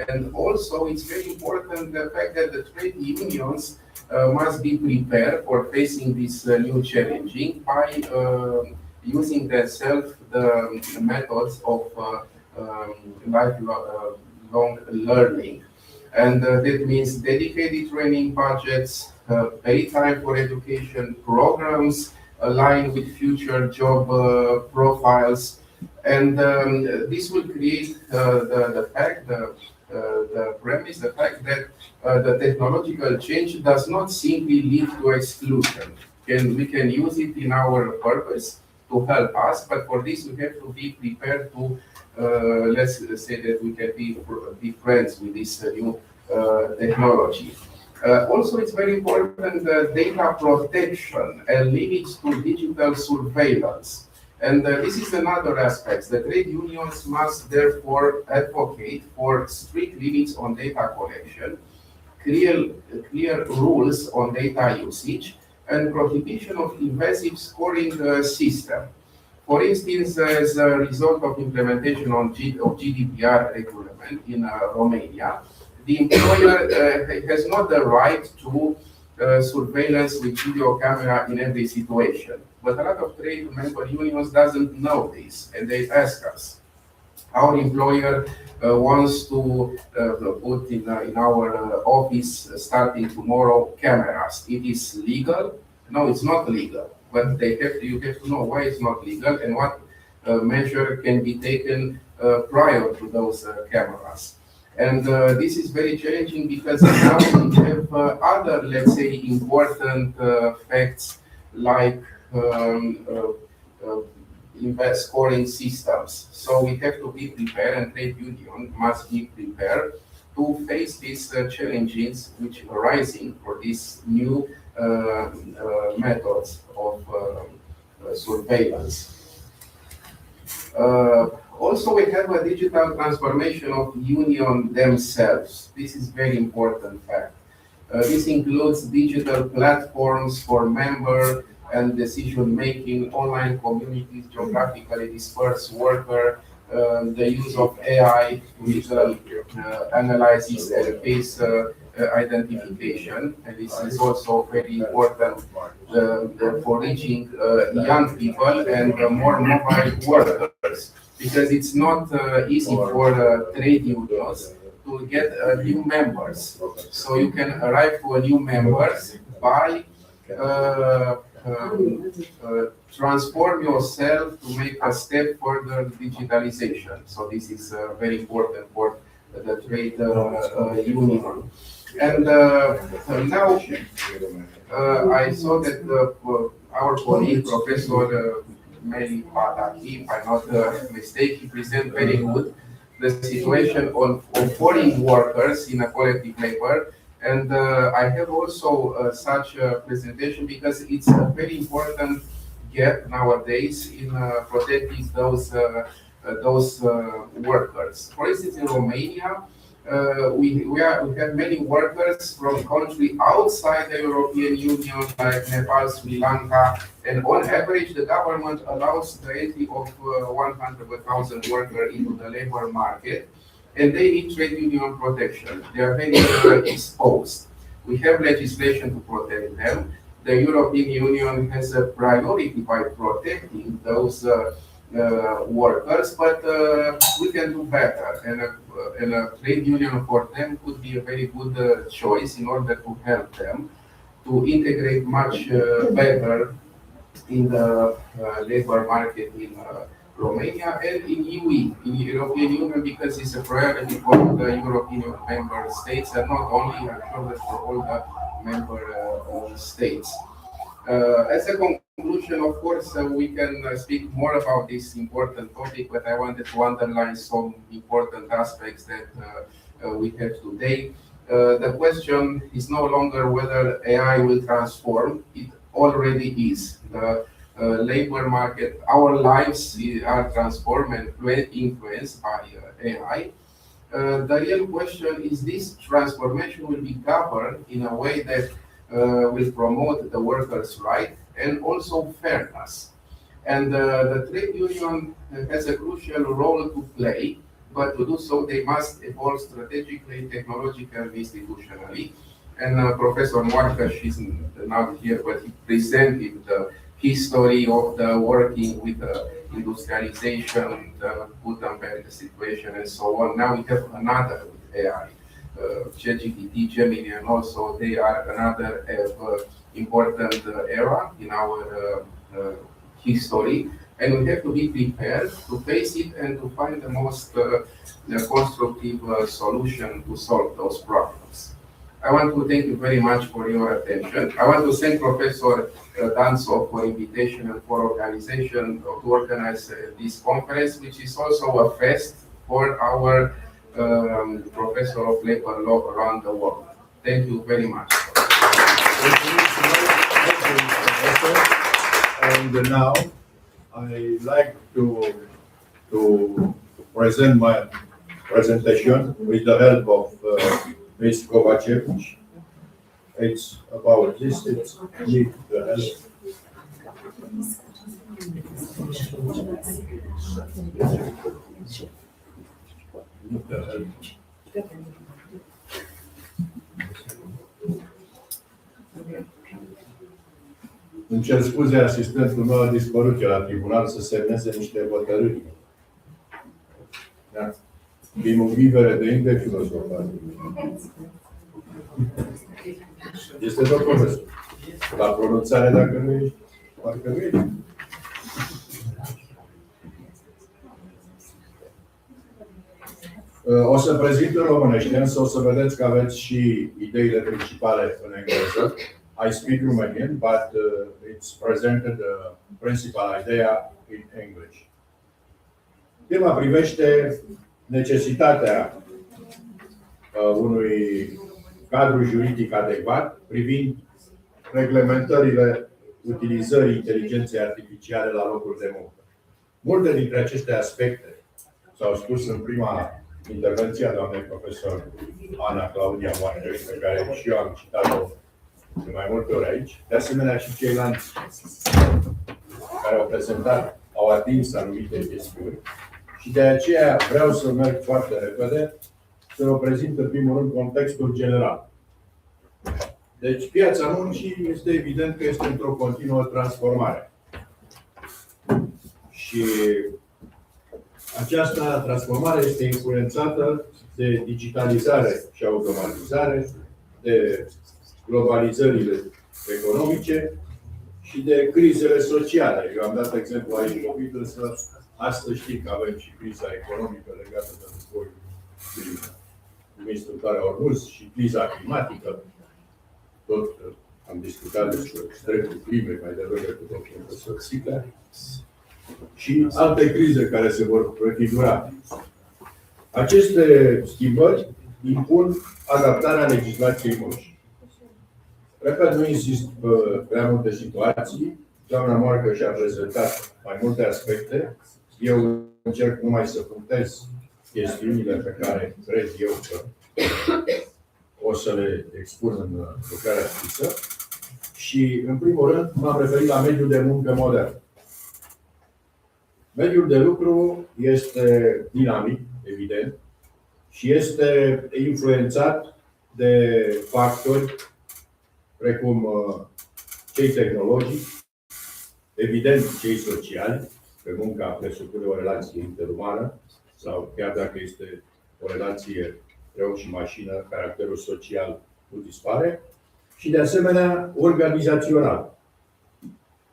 [SPEAKER 7] And also, it's very important the fact that the trade unions must be prepared for facing this new challenging by using themselves the methods of lifelong learning. And that means dedicated training budgets, pay time for education programs aligned with future job profiles. And this will create the premise, the fact that the technological change does not simply lead to exclusion. We can use it in our purpose to help us, but for this we have to be prepared to, let's say that we can be friends with this new technology. Also, it's very important data protection and limits to digital surveillance. And this is another aspect. The trade unions must therefore advocate for strict limits on data collection, clear rules on data usage, and prohibition of invasive scoring system. For instance, as a result of implementation of GDPR regulation in Romania, the employer has not the right to surveillance with video camera in every situation. But a lot of trade member unions doesn't know this, and they ask us. Our employer wants to put in our office starting tomorrow cameras. It is legal? No, it's not legal. But you have to know why it's not legal and what measure can be taken prior to those cameras. And this is very challenging because now we have other, let's say, important facts like scoring systems. So we have to be prepared, and trade union must be prepared to face these challenges which are rising for these new methods of surveillance. Also, we have a digital transformation of union themselves. This is very important fact. This includes digital platforms for member and decision-making, online communities, geographically dispersed worker, the use of AI with analysis and face identification, and this is also very important for reaching young people and more mobile workers, because it's not easy for trade unions to get new members. So you can arrive to a new members by transform yourself to make a step further digitalization. So this is very important for the trade union. And now I saw that our colleague, Professor Mary Pataki, if I'm not mistaken, he presented very good the situation of foreign workers in a collective labor. And I have also such a presentation because it's a very important gap nowadays in protecting those workers. For instance, in Romania, we have many workers from countries outside the European Union, like Nepal, Sri Lanka, and on average, the government allows the entry of 100,000 workers into the labor market, and they need trade union protection. They are very exposed. We have legislation to protect them. The European Union has a priority by protecting those workers, but we can do better. And a trade union for them could be a very good choice in order to help them to integrate much better in the labor market in Romania and in UE, in the European Union, because it's a priority for the European Union member states, and not only, I'm sure that for all the member states. As a conclusion, of course, we can speak more about this important topic, but I wanted to underline some important aspects that we have today. The question is no longer whether AI will transform, it already is. The labor market, our lives are transformed and influenced by AI. The real question is this transformation will be governed in a way that will promote the workers' right and also fairness. And the trade union has a crucial role to play, but to do so they must evolve strategically, technologically, and institutionally. And Professor Moarcaș is not here, but he presented the history of the working with the industrialization, the Gutenberg situation, and so on. Now we have another with AI, ChatGPT, Gemini, and also they are another important era in our history. And we have to be prepared to face it and to find the most constructive solution to solve those problems. I want to thank you very much for your attention. I want to thank Professor Danțov for invitation and for organization to organize this conference, which is also a fest for our professor of labor law around the world. Thank you very much.
[SPEAKER 1] And now I like to present my presentation with the help of Ms. Kovacevic. It's about this, it's need the help. Need the help. Îmi cer scuze, asistentul meu a dispărut la tribunal să semneze niște hotărâri. Da? Din vivere de inde filosofat. Este tot profesor. La pronunțare, dacă nu ești, parcă nu ești. O să prezint în românește, însă o să vedeți că aveți și ideile principale în engleză. I speak Romanian, but it's presented the principal idea in English. Tema privește necesitatea unui cadru juridic adecvat privind reglementările utilizării inteligenței artificiale la locul de muncă. Multe dintre aceste aspecte s-au spus în prima intervenție a doamnei profesor Ana Claudia Moarcaș, pe care și eu am citat-o de mai multe ori aici. De asemenea, și ceilalți care au prezentat au atins anumite chestiuni Și de aceea vreau să merg foarte repede, să vă prezint în primul rând contextul general. Deci piața muncii este evident că este într-o continuă transformare. Și această transformare este influențată de digitalizare și automatizare, de globalizările economice și de crizele sociale. Eu am dat exemplu aici COVID, însă astăzi știm că avem și criza economică legată de războiul din strâmtoarea Ormuz și criza climatică. Tot am discutat despre dreptul climei mai devreme cu domnul profesor Sica și alte crize care se vor prefigura. Aceste schimbări impun adaptarea legislației muncii. Repet, nu insist pe prea multe situații. Doamna Moarcă și-a prezentat mai multe aspecte. Eu încerc numai să punctez chestiunile pe care cred eu că o să le expun în lucrarea scrisă. Și, în primul rând, m-am referit la mediul de muncă modern. Mediul de lucru este dinamic, evident, și este influențat de factori precum cei tehnologici, evident cei sociali, că munca presupune o relație interumană, sau chiar dacă este o relație între om și mașină, caracterul social nu dispare, și de asemenea organizațional.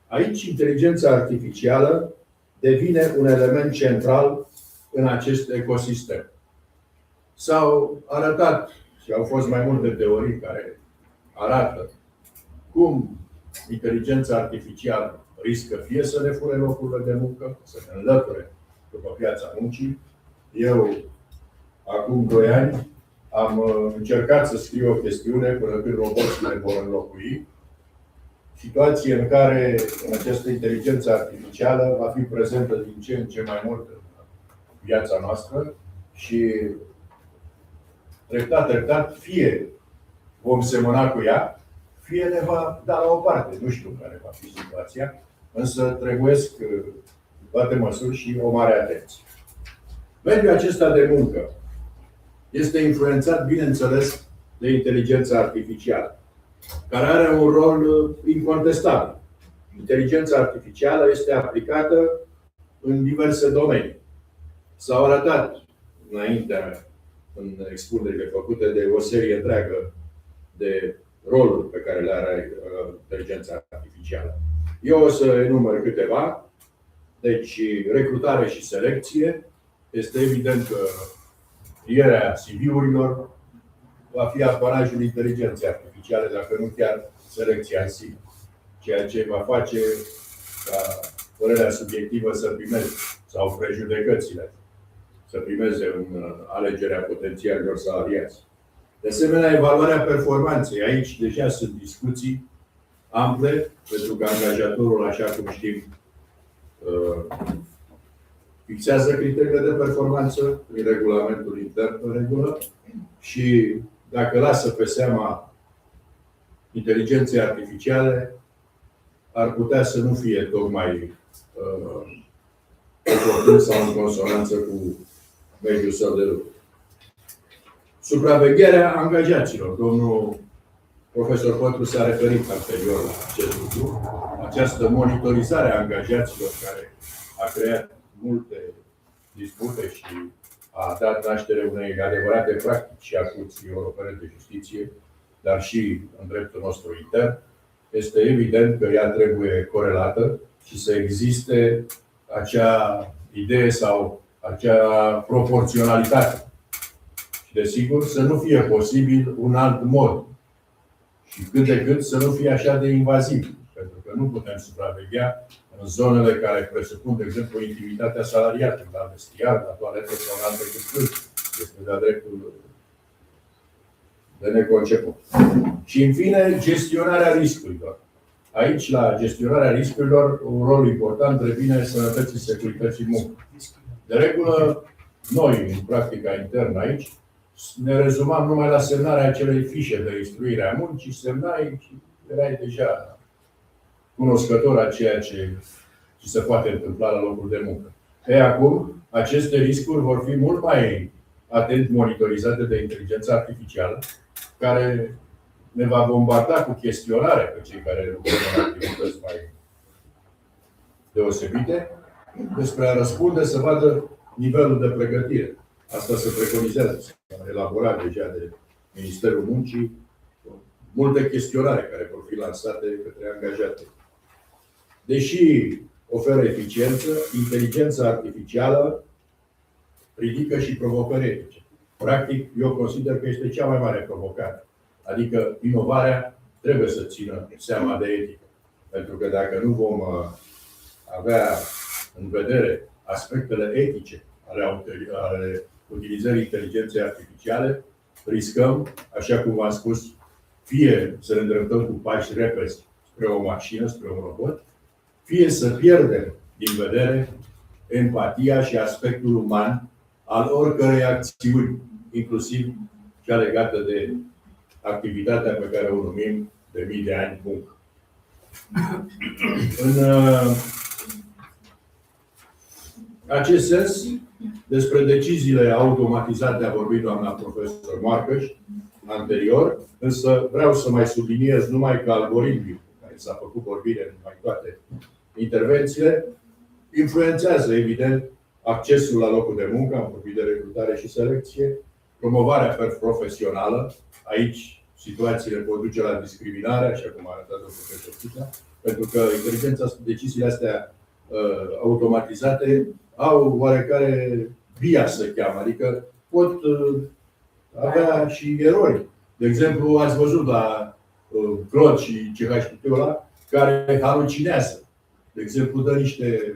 [SPEAKER 1] Aici inteligența artificială devine un element central în acest ecosistem. S-au arătat și au fost mai multe teorii care arată cum inteligența artificială riscă fie să ne fure locurile de muncă, să ne înlăture după piața muncii. Eu, acum 2 ani, am încercat să scriu o chestiune până când roboții ne vor înlocui. Situație în care această inteligență artificială va fi prezentă din ce în ce mai mult în viața noastră și treptat, treptat, fie vom semăna cu ea, fie ne va da la o parte. Nu știu care va fi situația, însă trebuiesc toate măsuri și o mare atenție. Mediul acesta de muncă este influențat, bineînțeles, de inteligența artificială, care are un rol incontestabil. Inteligența artificială este aplicată în diverse domenii. S-au arătat înainte, în expunerile făcute, de o serie întreagă de roluri pe care le are inteligența artificială. Eu o să enumăr câteva. Deci, recrutare și selecție. Este evident că scrierea CV-urilor va fi apanajul inteligenței artificiale, dacă nu chiar selecția în sine. Ceea ce va face ca părerea subiectivă să primeze, sau prejudecățile, să primeze în alegerea potențialilor salariați. De asemenea, evaluarea performanței. Aici deja sunt discuții ample, pentru că angajatorul, așa cum știm, fixează criteriile de performanță prin regulamentul intern în regulă și dacă lasă pe seama inteligenței artificiale, ar putea să nu fie tocmai oportun sau în consonanță cu mediul său de lucru. Supravegherea angajaților. Domnul profesor Pătru s-a referit anterior la acest lucru. Această monitorizare a angajaților care a creat multe dispute și a dat naștere unei adevărate practici a Curții Europene de Justiție, dar și în dreptul nostru intern, este evident că ea trebuie corelată și să existe acea idee sau acea proporționalitate. Și desigur să nu fie posibil un alt mod și cât de cât să nu fie așa de invaziv. Pentru că nu putem supraveghea în zonele care presupun, de exemplu, intimitatea salariatului, la vestiar, la toaletă sau în alte chestiuni. Este de-a dreptul de neconceput. Și, în fine, gestionarea riscurilor. Aici, la gestionarea riscurilor, un rol important revine sănătății și securității muncă. De regulă, noi, în practica internă aici, ne rezumam numai la semnarea acelei fișe de instruire a muncii, semnai și erai deja cunoscător a ceea ce se poate întâmpla la locul de muncă. Acum, aceste riscuri vor fi mult mai atent monitorizate de inteligența artificială, care ne va bombarda cu chestionare pe cei care lucrăm în activități mai deosebite, despre a răspunde, să vadă nivelul de pregătire. Asta se preconizează, s-a elaborat deja de Ministerul Muncii, multe chestionare care vor fi lansate către angajatori. Deși oferă eficiență, inteligența artificială ridică și provocări etice. Practic, eu consider că este cea mai mare provocare. Adică inovarea trebuie să țină seama de etică. Pentru că dacă nu vom avea în vedere aspectele etice ale utilizării inteligenței artificiale, riscăm, așa cum v-am spus, fie să ne îndreptăm cu pași repezi spre o mașină, spre un robot, fie să pierdem din vedere empatia și aspectul uman al oricărei acțiuni, inclusiv cea legată de activitatea pe care o numim de mii de ani muncă. În acest sens, despre deciziile automatizate a vorbit doamna profesor Marcăș anterior, însă vreau să mai subliniez numai că algoritmii, care s-a făcut vorbire în mai toate intervențiile, influențează, evident, accesul la locul de muncă, am vorbit de recrutare și selecție, promovarea profesională. Aici situațiile pot duce la discriminare, așa cum a arătat domnul profesor Țica, pentru că deciziile astea automatizate au oarecare bias, se cheamă, adică pot avea și erori. De exemplu, ați văzut la Claude și ChatGPT-ul ăla, care halucinează. De exemplu, dă niște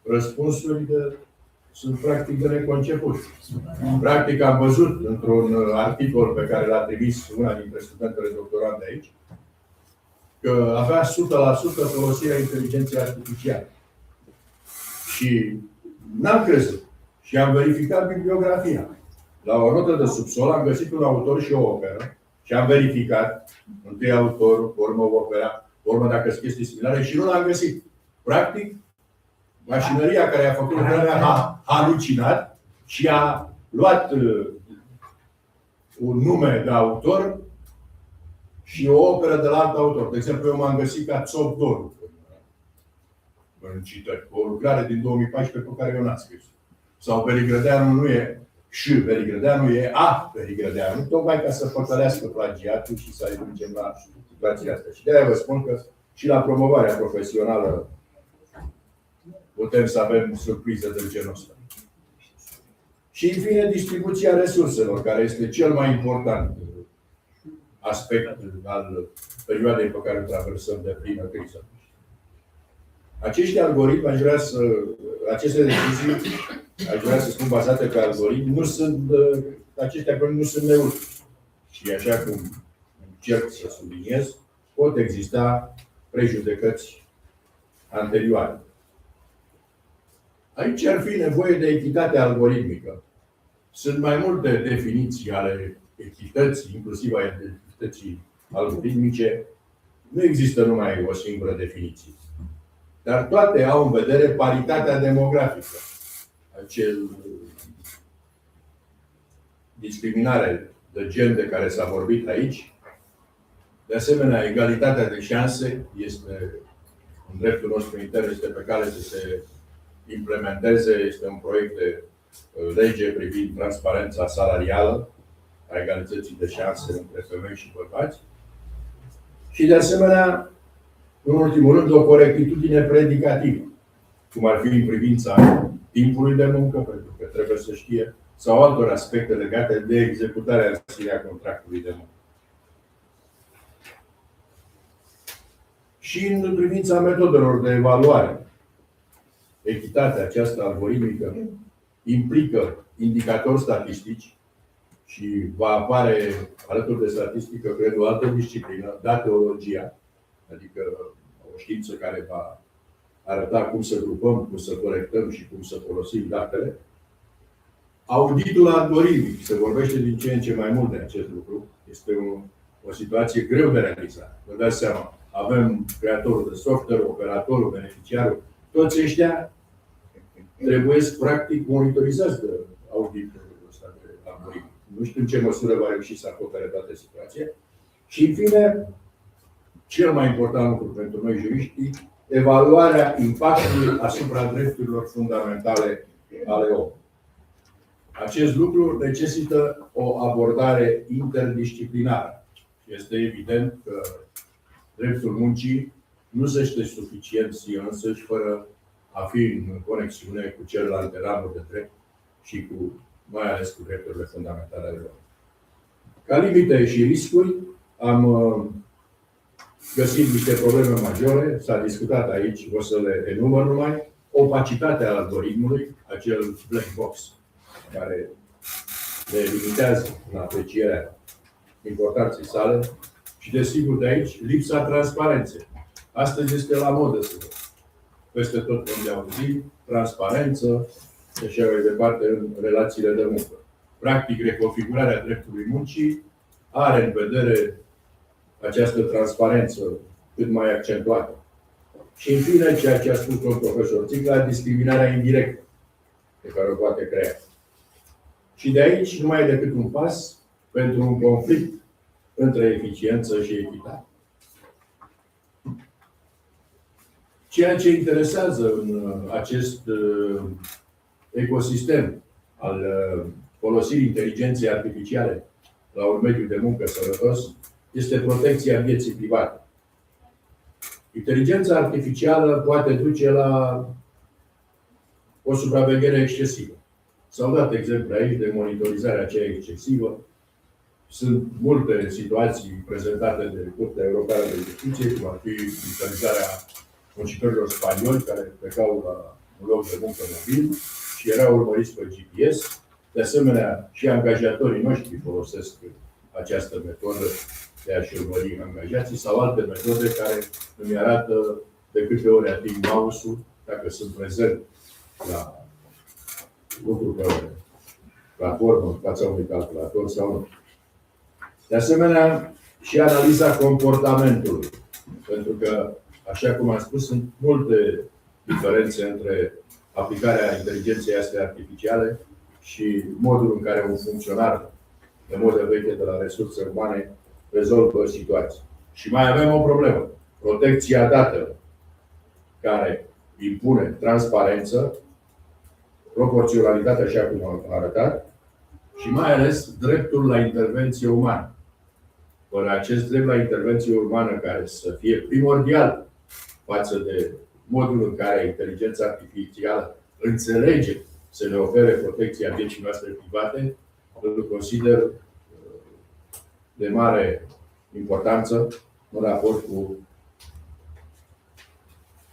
[SPEAKER 1] răspunsuri sunt practic de neconceput. Practic am văzut într-un articol pe care l-a trimis una dintre studentele doctorande aici, că avea 100% folosirea inteligenței artificiale. Și n-am crezut. Și am verificat bibliografia. La o notă de subsol am găsit un autor și o operă și am verificat întâi autorul, urmă opera, urmă dacă sunt chestii similare și nu l-am găsit. Practic, mașinăria care a făcut lucrarea a halucinat și a luat un nume de autor și o operă de la alt autor. De exemplu, eu m-am găsit ca Țopdorul în citări. O lucrare din 2014 pe care eu n-am scris. Sau Verigrădeanu nu e și Verigrădeanu, e A Verigrădeanu, tocmai ca să păcălească plagiatul și să ajungem la situația asta. Și de-aia vă spun că și la promovarea profesională putem să avem surprize de genul ăsta. Și, în fine, distribuția resurselor, care este cel mai important aspect al perioadei pe care o traversăm de plină criză. Acești algoritmi, aceste decizii, aș vrea să spun bazate pe algoritmi, acești algoritmi nu sunt neutri. Și așa cum încerc să subliniez, pot exista prejudecăți anterioare. Aici ar fi nevoie de echitate algoritmică. Sunt mai multe definiții ale echității, inclusiv a echității algoritmice. Nu există numai o singură definiție. Dar toate au în vedere paritatea demografică. Acel discriminare de gen de care s-a vorbit aici. De asemenea, egalitatea de șanse este, în dreptul nostru intern, este pe cale să se implementeze, este un proiect de lege privind transparența salarială a egalității de șanse între femei și bărbați. Și de asemenea, în ultimul rând, o corectitudine predicativă, cum ar fi în privința timpului de muncă, pentru că trebuie să știe, sau altor aspecte legate de executarea în sine a contractului de muncă. Și în privința metodelor de evaluare, echitatea aceasta algoritmică implică indicatori statistici și va apare alături de statistică, cred, o altă disciplină, dateologia, adică o știință care va arăta cum să grupăm, cum să colectăm și cum să folosim datele. Auditul algoritmic, se vorbește din ce în ce mai mult de acest lucru. Este o situație greu de realizat. Vă dați seama, avem creatorul de software, operatorul, beneficiarul, toți ăștia trebuie practic monitorizați de auditul ăsta de algoritm. Nu știu în ce măsură va reuși să acopere toată situația. Și în fine, cel mai important lucru pentru noi juriștii, evaluarea impactului asupra drepturilor fundamentale ale omului. Acest lucru necesită o abordare interdisciplinară. Este evident că dreptul muncii nu se știe suficient sine însăși fără a fi în conexiune cu celelalte ramuri de drept și mai ales cu drepturile fundamentale ale omului. Ca limite și riscuri, am găsit niște probleme majore, s-a discutat aici, o să le enumăr numai, opacitatea algoritmului, acel black box, care le limitează în aprecierea importanței sale și, desigur, de aici, lipsa transparenței. Astăzi este la modă să peste tot unde auzim, transparență și așa mai departe în relațiile de muncă. Practic, reconfigurarea dreptului muncii are în vedere această transparență cât mai accentuată. Și, în fine, ceea ce a spus domnul profesor Țicla, discriminarea indirectă pe care o poate crea. Și de aici nu mai e decât un pas pentru un conflict între eficiență și echitate. Ceea ce interesează în acest ecosistem al folosirii inteligenței artificiale la un mediu de muncă sănătos este protecția vieții private. Inteligența artificială poate duce la o supraveghere excesivă. S-au dat exemple aici de monitorizarea aceea excesivă. Sunt multe situații prezentate de Curtea Europeană de Justiție, cum ar fi utilizarea muncitorilor spanioli care plecau la un loc de muncă mobil și erau urmăriți pe GPS. De asemenea, și angajatorii noștri folosesc această metodă de a-și urmări angajații sau alte metode care îmi arată de câte ori ating mouse-ul, dacă sunt prezent la lucru pe platformă, în fața unui calculator sau nu. De asemenea, și analiza comportamentului. Pentru că, așa cum am spus, sunt multe diferențe între aplicarea inteligenței astea artificiale și modul în care un funcționar de modă veche de la resurse umane rezolvă situații. Și mai avem o problemă. Protecția datelor, care impune transparență, proporționalitate, așa cum am arătat, și mai ales dreptul la intervenție umană. Fără acest drept la intervenție umană, care să fie primordial față de modul în care inteligența artificială înțelege să ne ofere protecția vieții noastre private, îl consider de mare importanță în raport cu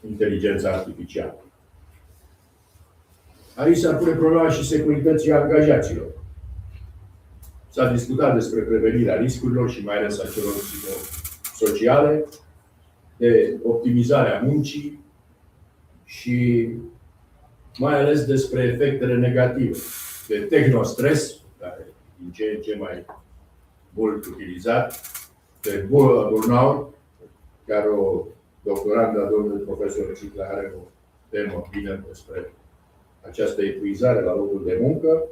[SPEAKER 1] inteligența artificială. Aici s-ar pune problema și securității angajaților. S-a discutat despre prevenirea riscurilor și mai ales a celor psihosociale, de optimizarea muncii și mai ales despre efectele negative, de tehnostres, care din ce în ce mai mult utilizat, de burnout, care o doctorandă a domnului profesor Țicla are o temă bine despre această epuizare la locul de muncă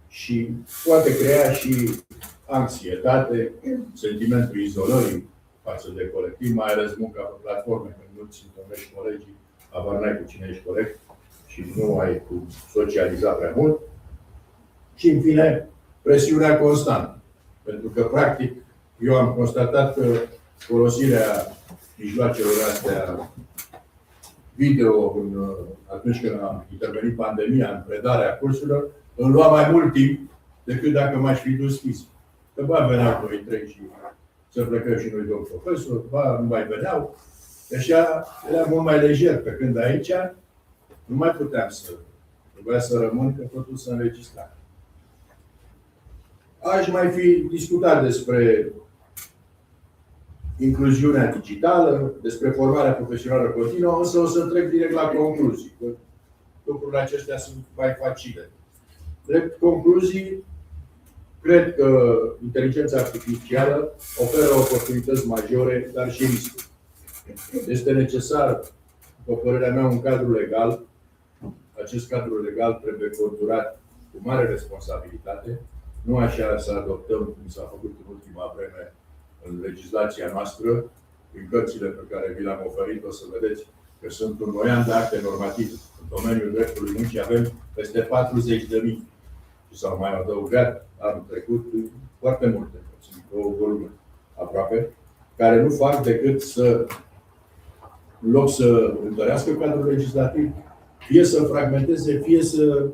[SPEAKER 1] și poate crea și anxietate, sentimentul izolării față de colectiv, mai ales munca pe platforme, când nu-ți întâlnești colegii, abar n-ai cu cine ești coleg și nu ai cum socializa prea mult. Și, în fine, presiunea constantă. Pentru că, practic, eu am constatat că folosirea mijloacelor astea video atunci când a intervenit pandemia în predarea cursurilor, îmi lua mai mult timp decât dacă m-aș fi dus fizic. Că ba veneau 2-3 și să plecăm și noi, domn profesor, ba nu mai veneau. Deci era mult mai lejer, pe când aici nu mai puteam trebuia să rămân, că totul se înregistra. Aș mai fi discutat despre incluziunea digitală, despre formarea profesională continuă, însă o să trec direct la concluzii. Că lucrurile acestea sunt mai facile. Drept concluzii, cred că inteligența artificială oferă oportunități majore, dar și riscuri. Este necesar, după părerea mea, un cadru legal acest cadru legal trebuie conturat cu mare responsabilitate, nu așa să adoptăm, cum s-a făcut în ultima vreme în legislația noastră, prin cărțile pe care vi le-am oferit, o să vedeți că sunt un noian de acte normative. În domeniul dreptului muncii avem peste 40.000 și s-au mai adăugat anul trecut foarte multe, sunt două volume aproape, care nu fac decât să, în loc să întărească cadrul legislativ, fie să fragmenteze, fie să,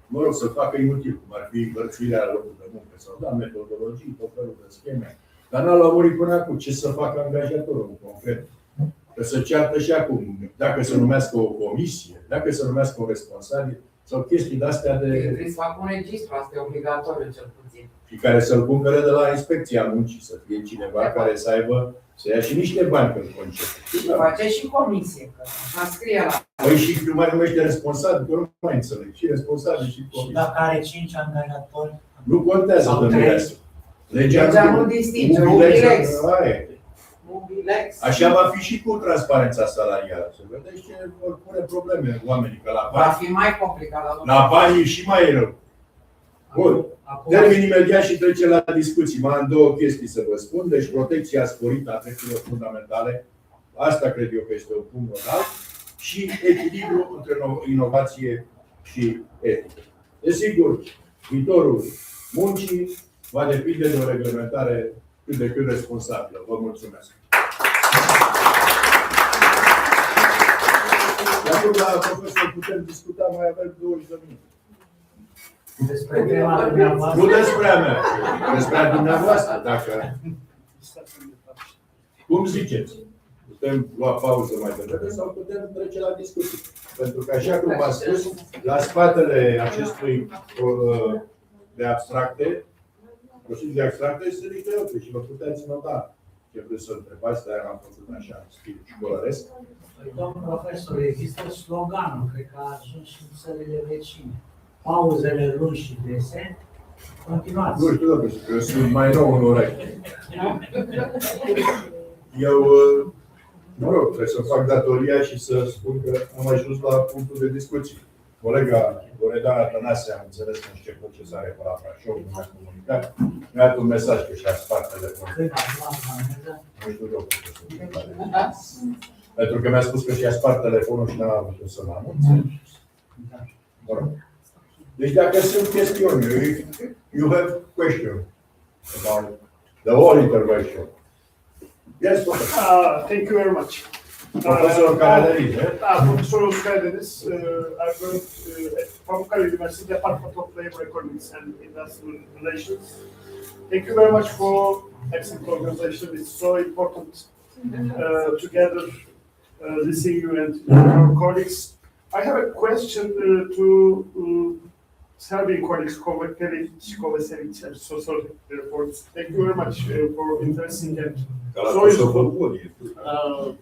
[SPEAKER 1] mă rog, să facă inutil, cum ar fi hărțuirea locului de muncă sau da, metodologii, tot felul de scheme. Dar n-a lămurit până acum ce să facă angajatorul concret. Că să ceartă și acum, dacă să numească o comisie, dacă să numească un responsabil, sau chestii de-astea de...
[SPEAKER 3] Trebuie să facă un registru, asta e obligatoriu cel puțin.
[SPEAKER 1] Și care să-l cumpere de la inspecția muncii, să fie cineva care să aibă, să ia și niște bani pentru concediu.
[SPEAKER 3] Și face și comisie, că așa scrie la...
[SPEAKER 1] Păi și nu mai numește responsabil, că nu mai înțeleg. Și responsabil și
[SPEAKER 8] Și
[SPEAKER 1] comisie.
[SPEAKER 8] dacă are 5 angajatori,
[SPEAKER 1] Nu contează
[SPEAKER 8] Sau
[SPEAKER 1] de
[SPEAKER 8] trei.
[SPEAKER 1] mireasă.
[SPEAKER 3] Legea nu distinge, ubilex. Ubilex.
[SPEAKER 1] Așa va fi și cu transparența salarială. Să vedeți ce vor pune probleme oamenii, că la
[SPEAKER 3] Va
[SPEAKER 1] bani,
[SPEAKER 3] fi mai complicat, dar nu.
[SPEAKER 1] la bani e și mai rău. Bun.
[SPEAKER 8] acum
[SPEAKER 1] Termin imediat și trece la discuții. Mai am două chestii să vă spun. Deci protecția sporită a drepturilor fundamentale. Asta cred eu că este un punct nodal. Și echilibru între inovație și etică. Desigur, viitorul muncii va depinde de o reglementare cât de cât responsabilă. Vă mulțumesc. Acum la profesor putem discuta, mai avem 20 de minute.
[SPEAKER 8] despre tema dumneavoastră,
[SPEAKER 1] Nu despre a mea, despre a dumneavoastră, dacă... Cum ziceți? Putem lua pauză mai devreme sau putem trece la discuții? Pentru că, așa cum v-am spus, la spatele acestui de abstracte, proceduri de abstracte, sunt niște lucruri și vă puteți nota ce vreți să întrebați, dar am făcut așa, în stil școlăresc.
[SPEAKER 8] domnul profesor, există sloganul, cred că a ajuns și în țările vecine. Pauzele lungi și dese, continuați.
[SPEAKER 1] Nu știu, domnule, că eu sunt mai nou în ureche. Eu, mă rog, trebuie să fac datoria și să spun că am ajuns la punctul de discuție. Colega Loredana Tănase, am înțeles că început ce s-a reparat la show, nu mi-a comunicat. Mi-a dat un mesaj că și-a spart telefonul.
[SPEAKER 8] Cred că am luat
[SPEAKER 1] Nu știu eu cum să pentru că mi-a spus că și-a spart telefonul și n-am avut să-l anunțe. Mă rog. Deci dacă sunt chestiuni, you have question about the whole intervention. Yes, professor.
[SPEAKER 9] Thank you very much.
[SPEAKER 1] Profesor Caradeniz, eh?
[SPEAKER 9] Professor Caradeniz, I work at Pamukkale University, Department of Labor Economics and Industrial Relations. Thank you very much for excellent organization. It's so important together listening you and your colleagues. I have a question to Serbian colleagues, Kovacevic and social reports. Thank you very much for interesting and so useful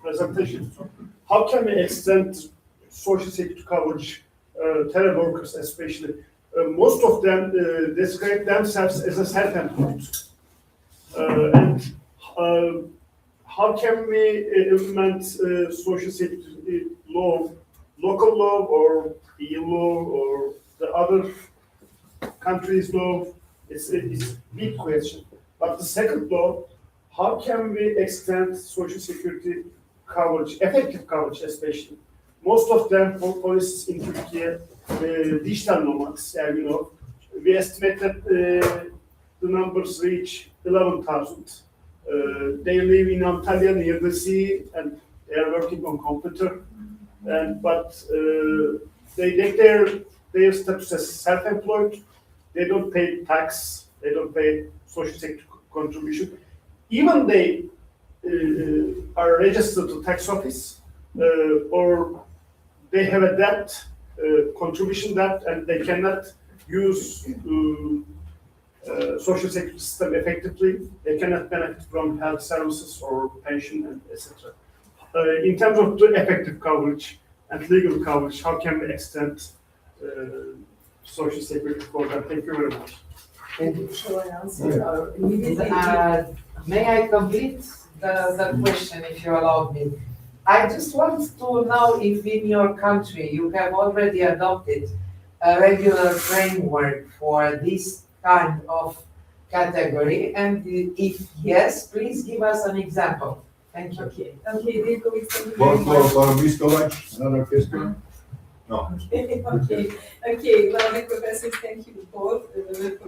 [SPEAKER 9] presentation. How can we extend social security coverage, teleworkers especially? Most of them describe themselves as a self-employed. And how can we implement social security law, local law or EU law or the other countries' law? It's a big question. But the second law, how can we extend social security coverage, effective coverage especially? Most of them, for instance, in Turkey, digital nomads, and we estimate that the numbers reach 11,000. They live in Antalya near the sea, and they are working on computer. But they take their status as self-employed. They don't pay tax. They don't pay social security contribution. Even they are registered to tax office, or they have a debt, contribution debt, and they cannot use social security system effectively. They cannot benefit from health services or pension, and etc. In terms of the effective coverage and legal coverage, how can we extend social security for them? Thank you very much.
[SPEAKER 6] Shall I answer immediately?
[SPEAKER 3] May I complete the question if you allow me? I just want to know if in your country you have already adopted a regular framework for this kind of category, and if yes, please give us an example. Thank you.
[SPEAKER 6] Okay, Dirkovic, thank you very
[SPEAKER 1] Both
[SPEAKER 6] much.
[SPEAKER 1] Barbiscovac, another question? No.
[SPEAKER 6] Okay, well, Professor, thank you both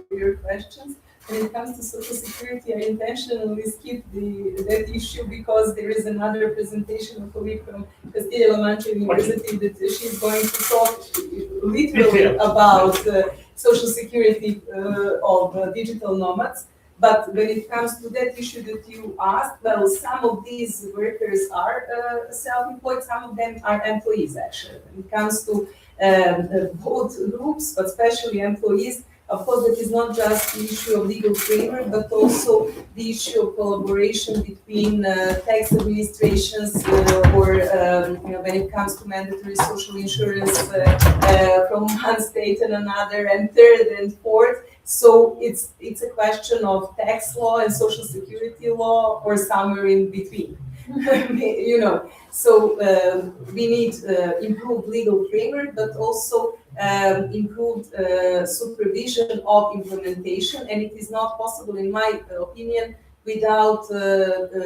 [SPEAKER 6] for your questions. When it comes to social security, I intentionally skipped that issue because there is another presentation of colleague from Castilla-La Mancha University that she's going to talk literally about social security of digital nomads. But when it comes to that issue that you asked, well, some of these workers are self-employed, some of them are employees actually. When it comes to both groups, but especially employees, of course, that is not just the issue of legal framework, but also the issue of collaboration between tax administrations or when it comes to mandatory social insurance from one state and another, and third and fourth. So it's a question of tax law and social security law, or somewhere in between. So we need improved legal framework, but also improved supervision of implementation, and it is not possible, in my opinion, without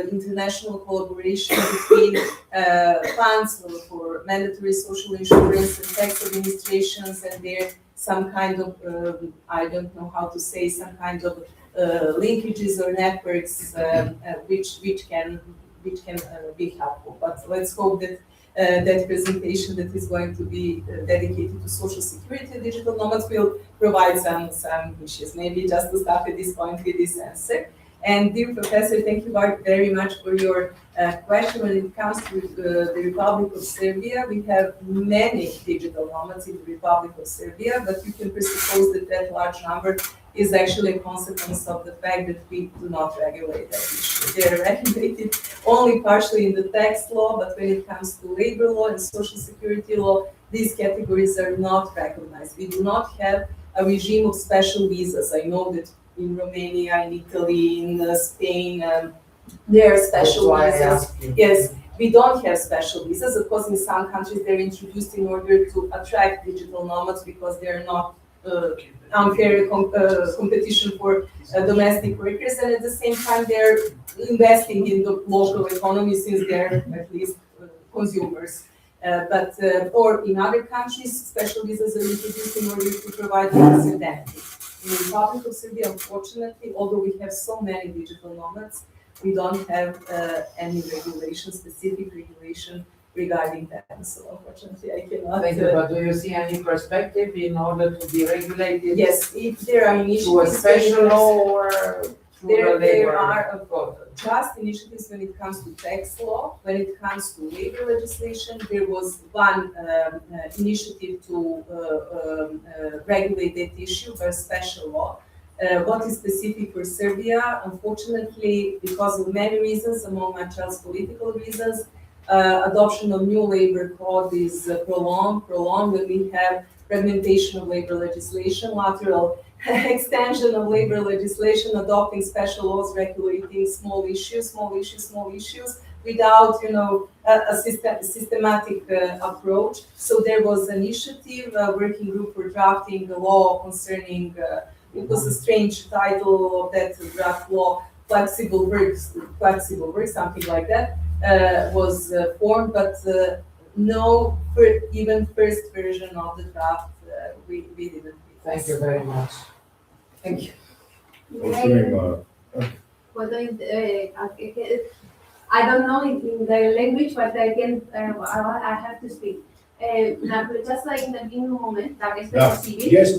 [SPEAKER 6] international collaboration between funds for mandatory social insurance and tax administrations, and there some kind of I don't know how to say, some kind of linkages or networks which can be helpful. But let's hope that that presentation that is going to be dedicated to social security digital nomads will provide some issues. Maybe just to start at this point with this answer. And dear Professor, thank you very much for your question. When it comes to the Republic of Serbia, we have many digital nomads in the Republic of Serbia, but you can presuppose that that large number is actually a consequence of the fact that we do not regulate that issue. They are regulated only partially in the tax law, but when it comes to labor law and social security law, these categories are not recognized. We do not have a regime of special visas. I know that in Romania, in Italy, in Spain, there are special visas. Yes, we don't have special visas. Of course, in some countries they're introduced in order to attract digital nomads because they're not unfair competition for domestic workers, and at the same time they're investing in the local economy since they're at least consumers. Or in other countries, special visas are introduced in order to provide identity. In the Republic of Serbia, unfortunately, although we have so many digital nomads, we don't have any specific regulation regarding that. So unfortunately, I cannot.
[SPEAKER 3] Thank you, but do you see any perspective in order to be regulated?
[SPEAKER 6] Yes, if there are initiatives.
[SPEAKER 3] Through a special law or
[SPEAKER 6] there are, of course, just initiatives when it comes to tax law. When it comes to labor legislation, there was one initiative to regulate that issue by special law. What is specific for Serbia? Unfortunately, because of many reasons, among much else political reasons, adoption of new labor code is prolonged when we have fragmentation of labor legislation, lateral extension of labor legislation, adopting special laws regulating small issues, without a systematic approach. So there was an initiative, a working group for drafting the law concerning, it was a strange title of that draft law, flexible work, something like that, was formed, but no even first version of the draft we didn't.
[SPEAKER 3] Thank you very much. Thank you.
[SPEAKER 10] I don't know in the language, but I have to speak. Just like intervin un moment, dacă este posibil.
[SPEAKER 1] Yes.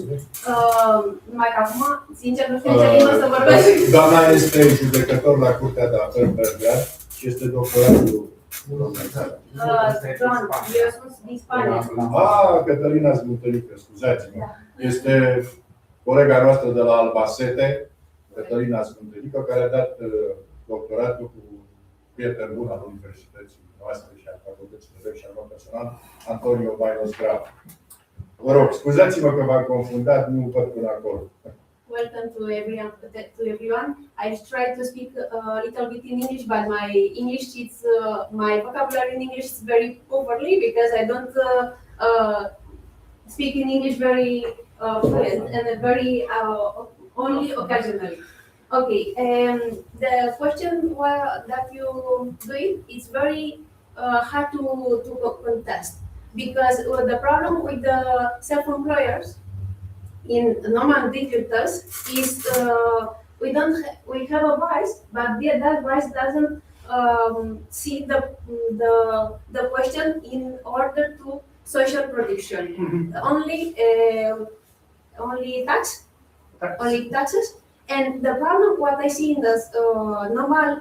[SPEAKER 10] Numai că acum, sincer, nu știu ce limbă să vorbesc.
[SPEAKER 1] Doamna este judecător la Curtea de Apel Belgrad și este doctoratul.
[SPEAKER 10] John, eu sunt din Spania.
[SPEAKER 1] Cătălina Zmuntănică, scuzați-mă. Este colega noastră de la Albacete, Cătălina Zmuntănică, care a dat doctoratul cu prieten bun al Universității noastre și al Facultății de Drept și al meu personal, Antonio Bainos Graf. Vă rog, scuzați-mă că v-am confundat, nu văd până acolo.
[SPEAKER 10] welcome to everyone. I tried to speak a little bit in English, but my English is my vocabulary in English is very poorly because I don't speak in English very fluent and very only occasionally. Okay, the question that you do it is very hard to contest because the problem with the self-employers in normal digitals is we have a voice, but that voice doesn't see the question in order to social protection. Only taxes. And the problem what I see in the normal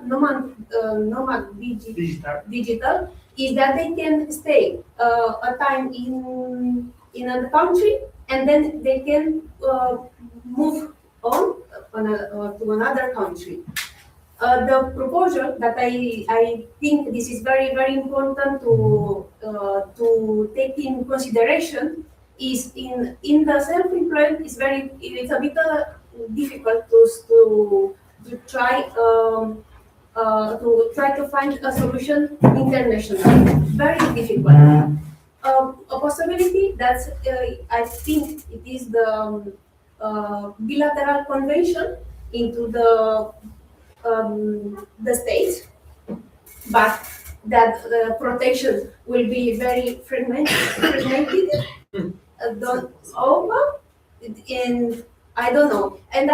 [SPEAKER 10] digital is that they can stay a time in a country and then they can move on to another country. The proposal that I think this is very very important to take in consideration is in the self-employed it's a bit difficult to try to find a solution internationally. Very difficult. A possibility that I think it is the bilateral convention into the states, but that the protection will be very fragmented, and I don't know. And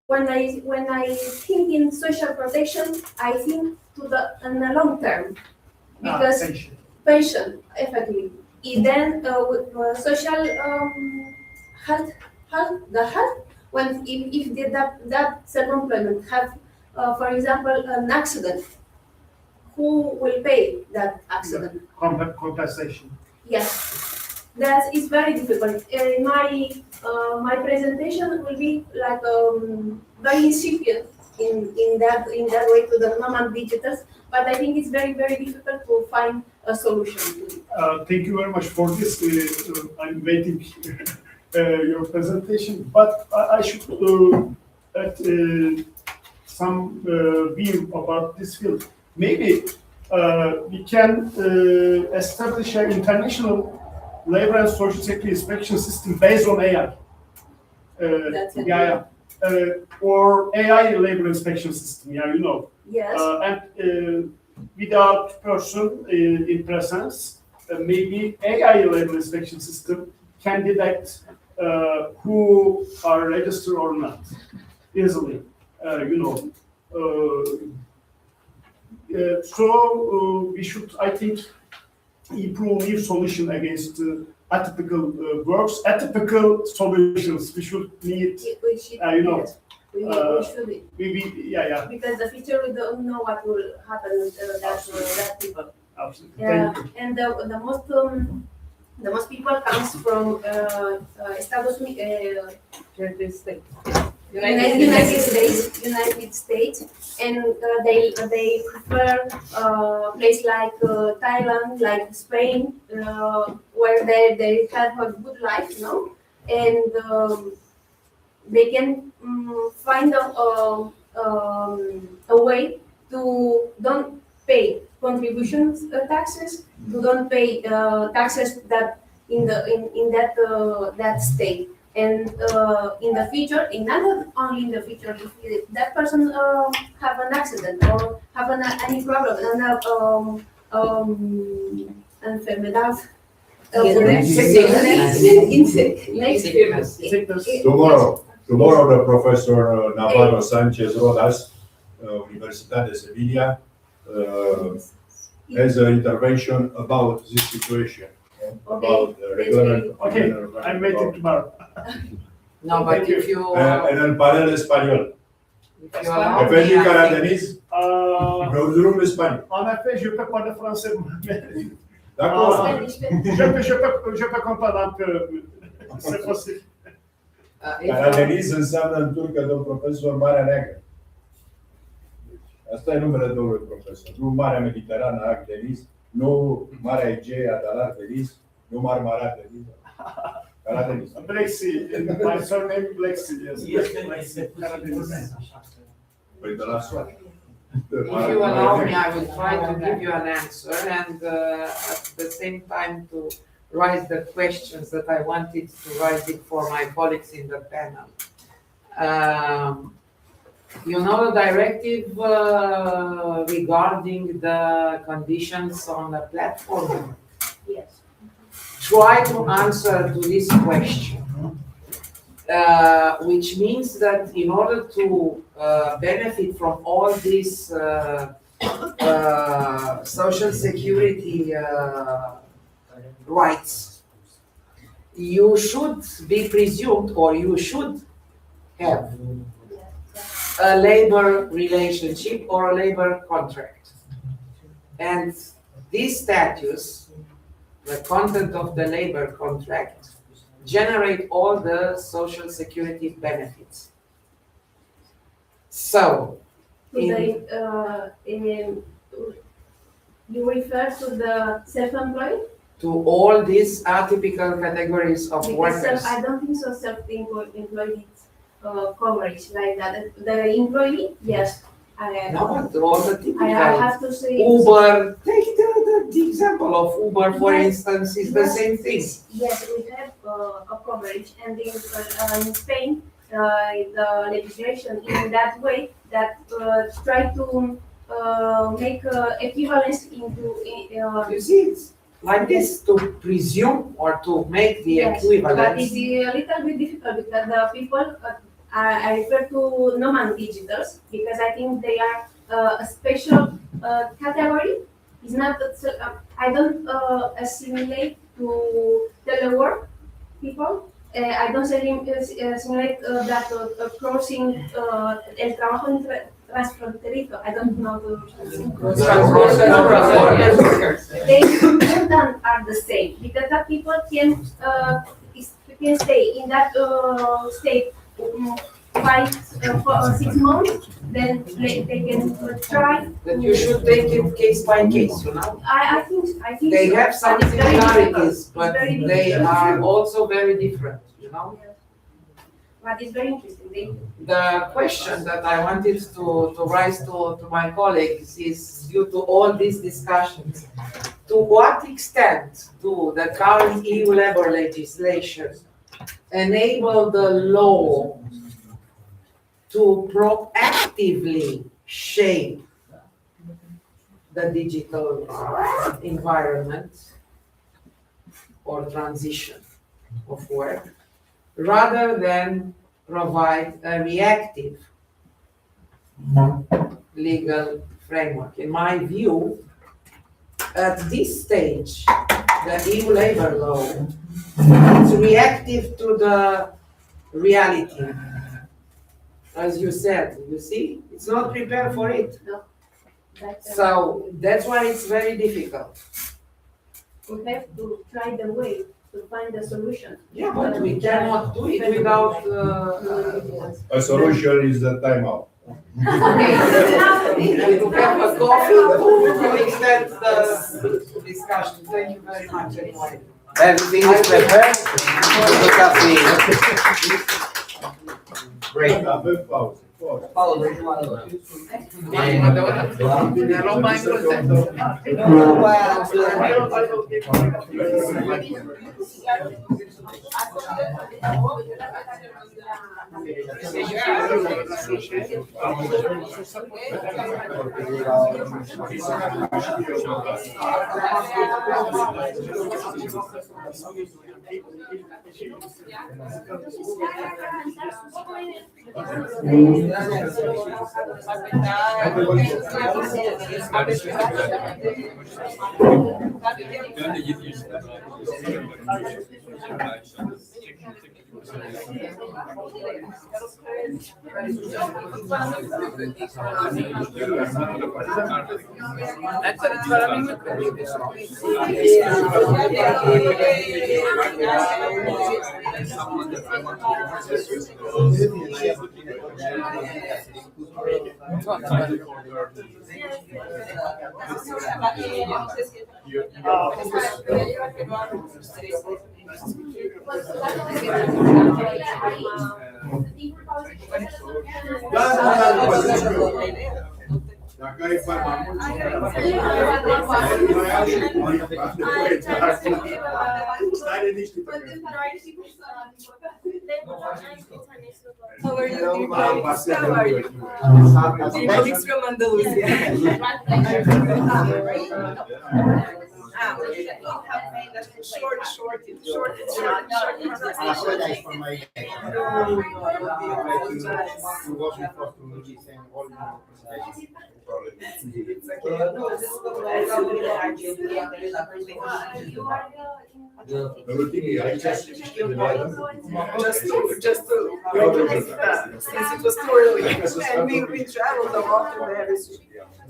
[SPEAKER 10] when I think in social protection, I think in the long term, because pension effectively. Then with social health, when if that self-employment have, for example, an accident, who will pay that accident?
[SPEAKER 9] Compensation.
[SPEAKER 10] Yes, that is very difficult. My presentation will be like very incipient in that way to the normal digitals, but I think it's very very difficult to find a solution to it.
[SPEAKER 9] Thank you very much for this. I'm waiting your presentation, but I should add some view about this field. Maybe we can establish an international labor and social security inspection system based on AI.
[SPEAKER 10] That's it.
[SPEAKER 9] Or AI labor inspection system.
[SPEAKER 10] Yes.
[SPEAKER 9] And without person in presence, maybe AI labor inspection system can detect who are registered or not easily. So we should, I think, improve new solution against atypical works, atypical solutions. We should need,
[SPEAKER 10] We should.
[SPEAKER 9] Yes.
[SPEAKER 10] We should.
[SPEAKER 9] Yeah.
[SPEAKER 10] Because the future we don't know what will happen with that people.
[SPEAKER 9] Absolutely.
[SPEAKER 10] Yeah,
[SPEAKER 9] Thank you.
[SPEAKER 10] and the most people comes from United States, and they prefer place like Thailand, like Spain, where they have a good life, and they can find a way to don't pay contributions taxes, to don't pay taxes that in that state. And in the future, not only in the future, if that person have an accident or have any problem, enfermedad,
[SPEAKER 1] Tomorrow the Professor Navarro Sanchez Rodas, Universidad de Sevilla, has an intervention about this situation. About the regular.
[SPEAKER 9] Okay, I'm waiting tomorrow.
[SPEAKER 3] No, but if you
[SPEAKER 1] En el panel español.
[SPEAKER 3] allow
[SPEAKER 1] Efendim
[SPEAKER 3] me, I think-
[SPEAKER 1] Karadeniz, Gaudurum espagnol.
[SPEAKER 9] En effet, je peux parler français.
[SPEAKER 1] D'accord.
[SPEAKER 9] Je peux comprendre un peu. C'est possible.
[SPEAKER 1] Karadeniz înseamnă în turcă, domn profesor, Marea Neagră. Asta e numele domnului profesor. Nu Marea Mediterană, Agdeniz, nu Marea Egea, Dalar Deniz, nu Marmara Deniz. Canadenist.
[SPEAKER 9] Black Sea, my surname Black Sea, yes.
[SPEAKER 8] Este mai se puțin
[SPEAKER 9] Canadenist.
[SPEAKER 8] urmez, așa că...
[SPEAKER 1] Păi de la soare.
[SPEAKER 3] If you allow me, I will try to give you an answer and at the same time to raise the questions that I wanted to raise it for my colleagues in the panel. You know the directive regarding the conditions on the platform?
[SPEAKER 10] Yes.
[SPEAKER 3] Try to answer to this question, which means that in order to benefit from all these social security rights, you should be presumed or you should have a labor relationship or a labor contract. And this status, the content of the labor contract, generate all the social security benefits. So,
[SPEAKER 10] You refer to the self-employed?
[SPEAKER 3] to all these atypical categories of
[SPEAKER 10] Because
[SPEAKER 3] workers.
[SPEAKER 10] I don't think so self-employed coverage like that. The employee, yes.
[SPEAKER 3] No, but all the
[SPEAKER 10] I
[SPEAKER 3] typical.
[SPEAKER 10] have to say.
[SPEAKER 3] Uber, take the example of Uber, for
[SPEAKER 10] Yes,
[SPEAKER 3] instance, is the
[SPEAKER 10] yes,
[SPEAKER 3] same thing.
[SPEAKER 10] Yes, we have a coverage, and in Spain, the legislation in that way that try to make equivalence into.
[SPEAKER 3] You see, it's like this, to presume or to make the
[SPEAKER 10] Yes, but
[SPEAKER 3] equivalence.
[SPEAKER 10] it's a little bit difficult because the people, I refer to non-digitals because I think they are a special category. It's not, I don't assimilate to telework people. I don't assimilate that crossing el trabajo transfronterizo. I don't know the They are the same because that people can stay in that state 5 or 6 months, then they can try.
[SPEAKER 3] That you should take it case by case, you know?
[SPEAKER 10] I think
[SPEAKER 3] They
[SPEAKER 10] so,
[SPEAKER 3] have some
[SPEAKER 10] but it's very
[SPEAKER 3] similarities,
[SPEAKER 10] difficult.
[SPEAKER 3] but
[SPEAKER 10] It's very
[SPEAKER 3] they
[SPEAKER 10] difficult.
[SPEAKER 3] are also very different, you know?
[SPEAKER 10] But it's very interesting.
[SPEAKER 3] The question that I wanted to raise to my colleagues is, due to all these discussions, to what extent do the current EU labor legislation enable the law to proactively shape the digital environment or transition of work, rather than provide a reactive legal framework? In my view, at this stage, the EU labor law is reactive to the reality. As you said, you see, it's not prepared for it. So that's why it's very difficult.
[SPEAKER 10] We have to try the way to find a solution.
[SPEAKER 3] Yeah, but we cannot do it without.
[SPEAKER 1] A solution is the timeout.
[SPEAKER 3] To have a coffee to extend the discussion. Thank you very much anyway.
[SPEAKER 11] Everything is prepared for the coffee. Great.
[SPEAKER 1] Avem pauză.
[SPEAKER 11] Pauză, jumătate de oră.
[SPEAKER 3] Ne luăm mai multe.
[SPEAKER 1] Dacă ai bani mai mulți, stai liniștit.
[SPEAKER 6] How are you?
[SPEAKER 1] How
[SPEAKER 6] are you? Colleagues from Andalusia. Short. Just to since it was too early and we traveled a lot to Paris,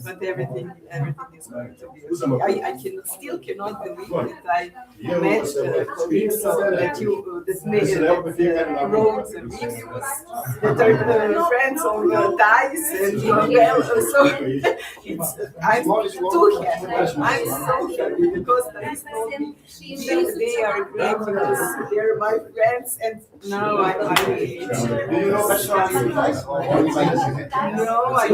[SPEAKER 6] but everything is going to be. I cannot believe that I met colleagues that you wrote videos that are friends of Thais and so I'm too happy. I'm so happy because Thais told me that they are great because they're my friends and now I'm happy. No, I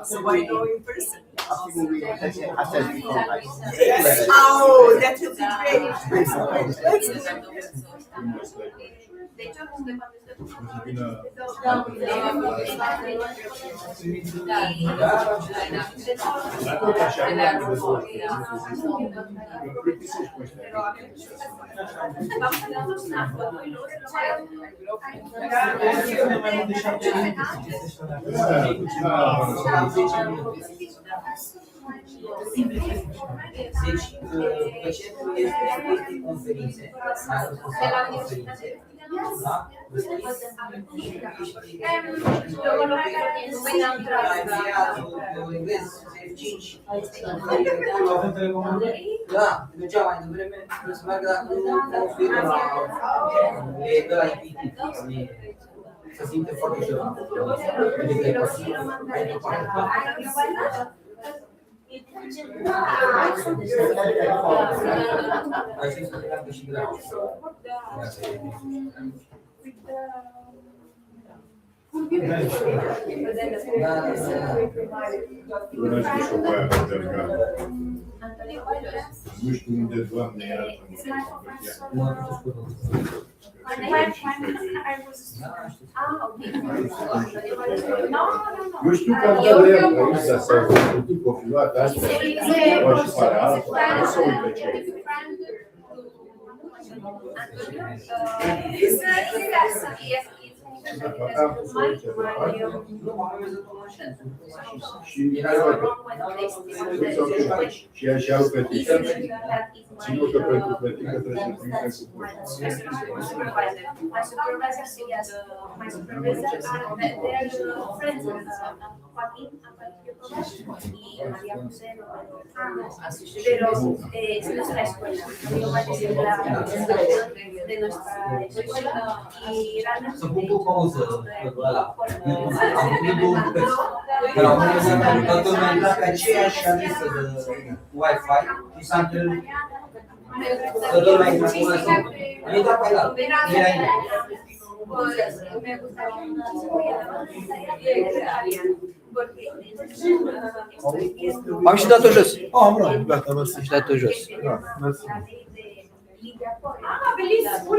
[SPEAKER 6] so I know in person. Oh, that would be great.
[SPEAKER 11] Da, mergea mai devreme, trebuie să meargă la o firmă de la IPT. Se simte foarte ușor. Ai zis că era și greu.
[SPEAKER 1] Nu știu unde, Doamne, era. Eu știu că am dat de aici s-au făcut cofiloate astea, au și pare altă, nu se uită ce. Și așa au petiție, ținută pentru plătică, trebuie să prinde cu
[SPEAKER 11] Să pun o pauză ăla. Am primit două bucăți. Că la un moment dat toată lumea intra pe aceeași adresă de Wi-Fi și s-a întâlnit. Toată lumea intra pe ăla. Am intrat pe ăla. Era
[SPEAKER 12] Am și dat-o jos.
[SPEAKER 11] am luat, gata, mersi.
[SPEAKER 12] Și dat-o jos.
[SPEAKER 11] Da, mersi.
[SPEAKER 2] Ah, bellissimo!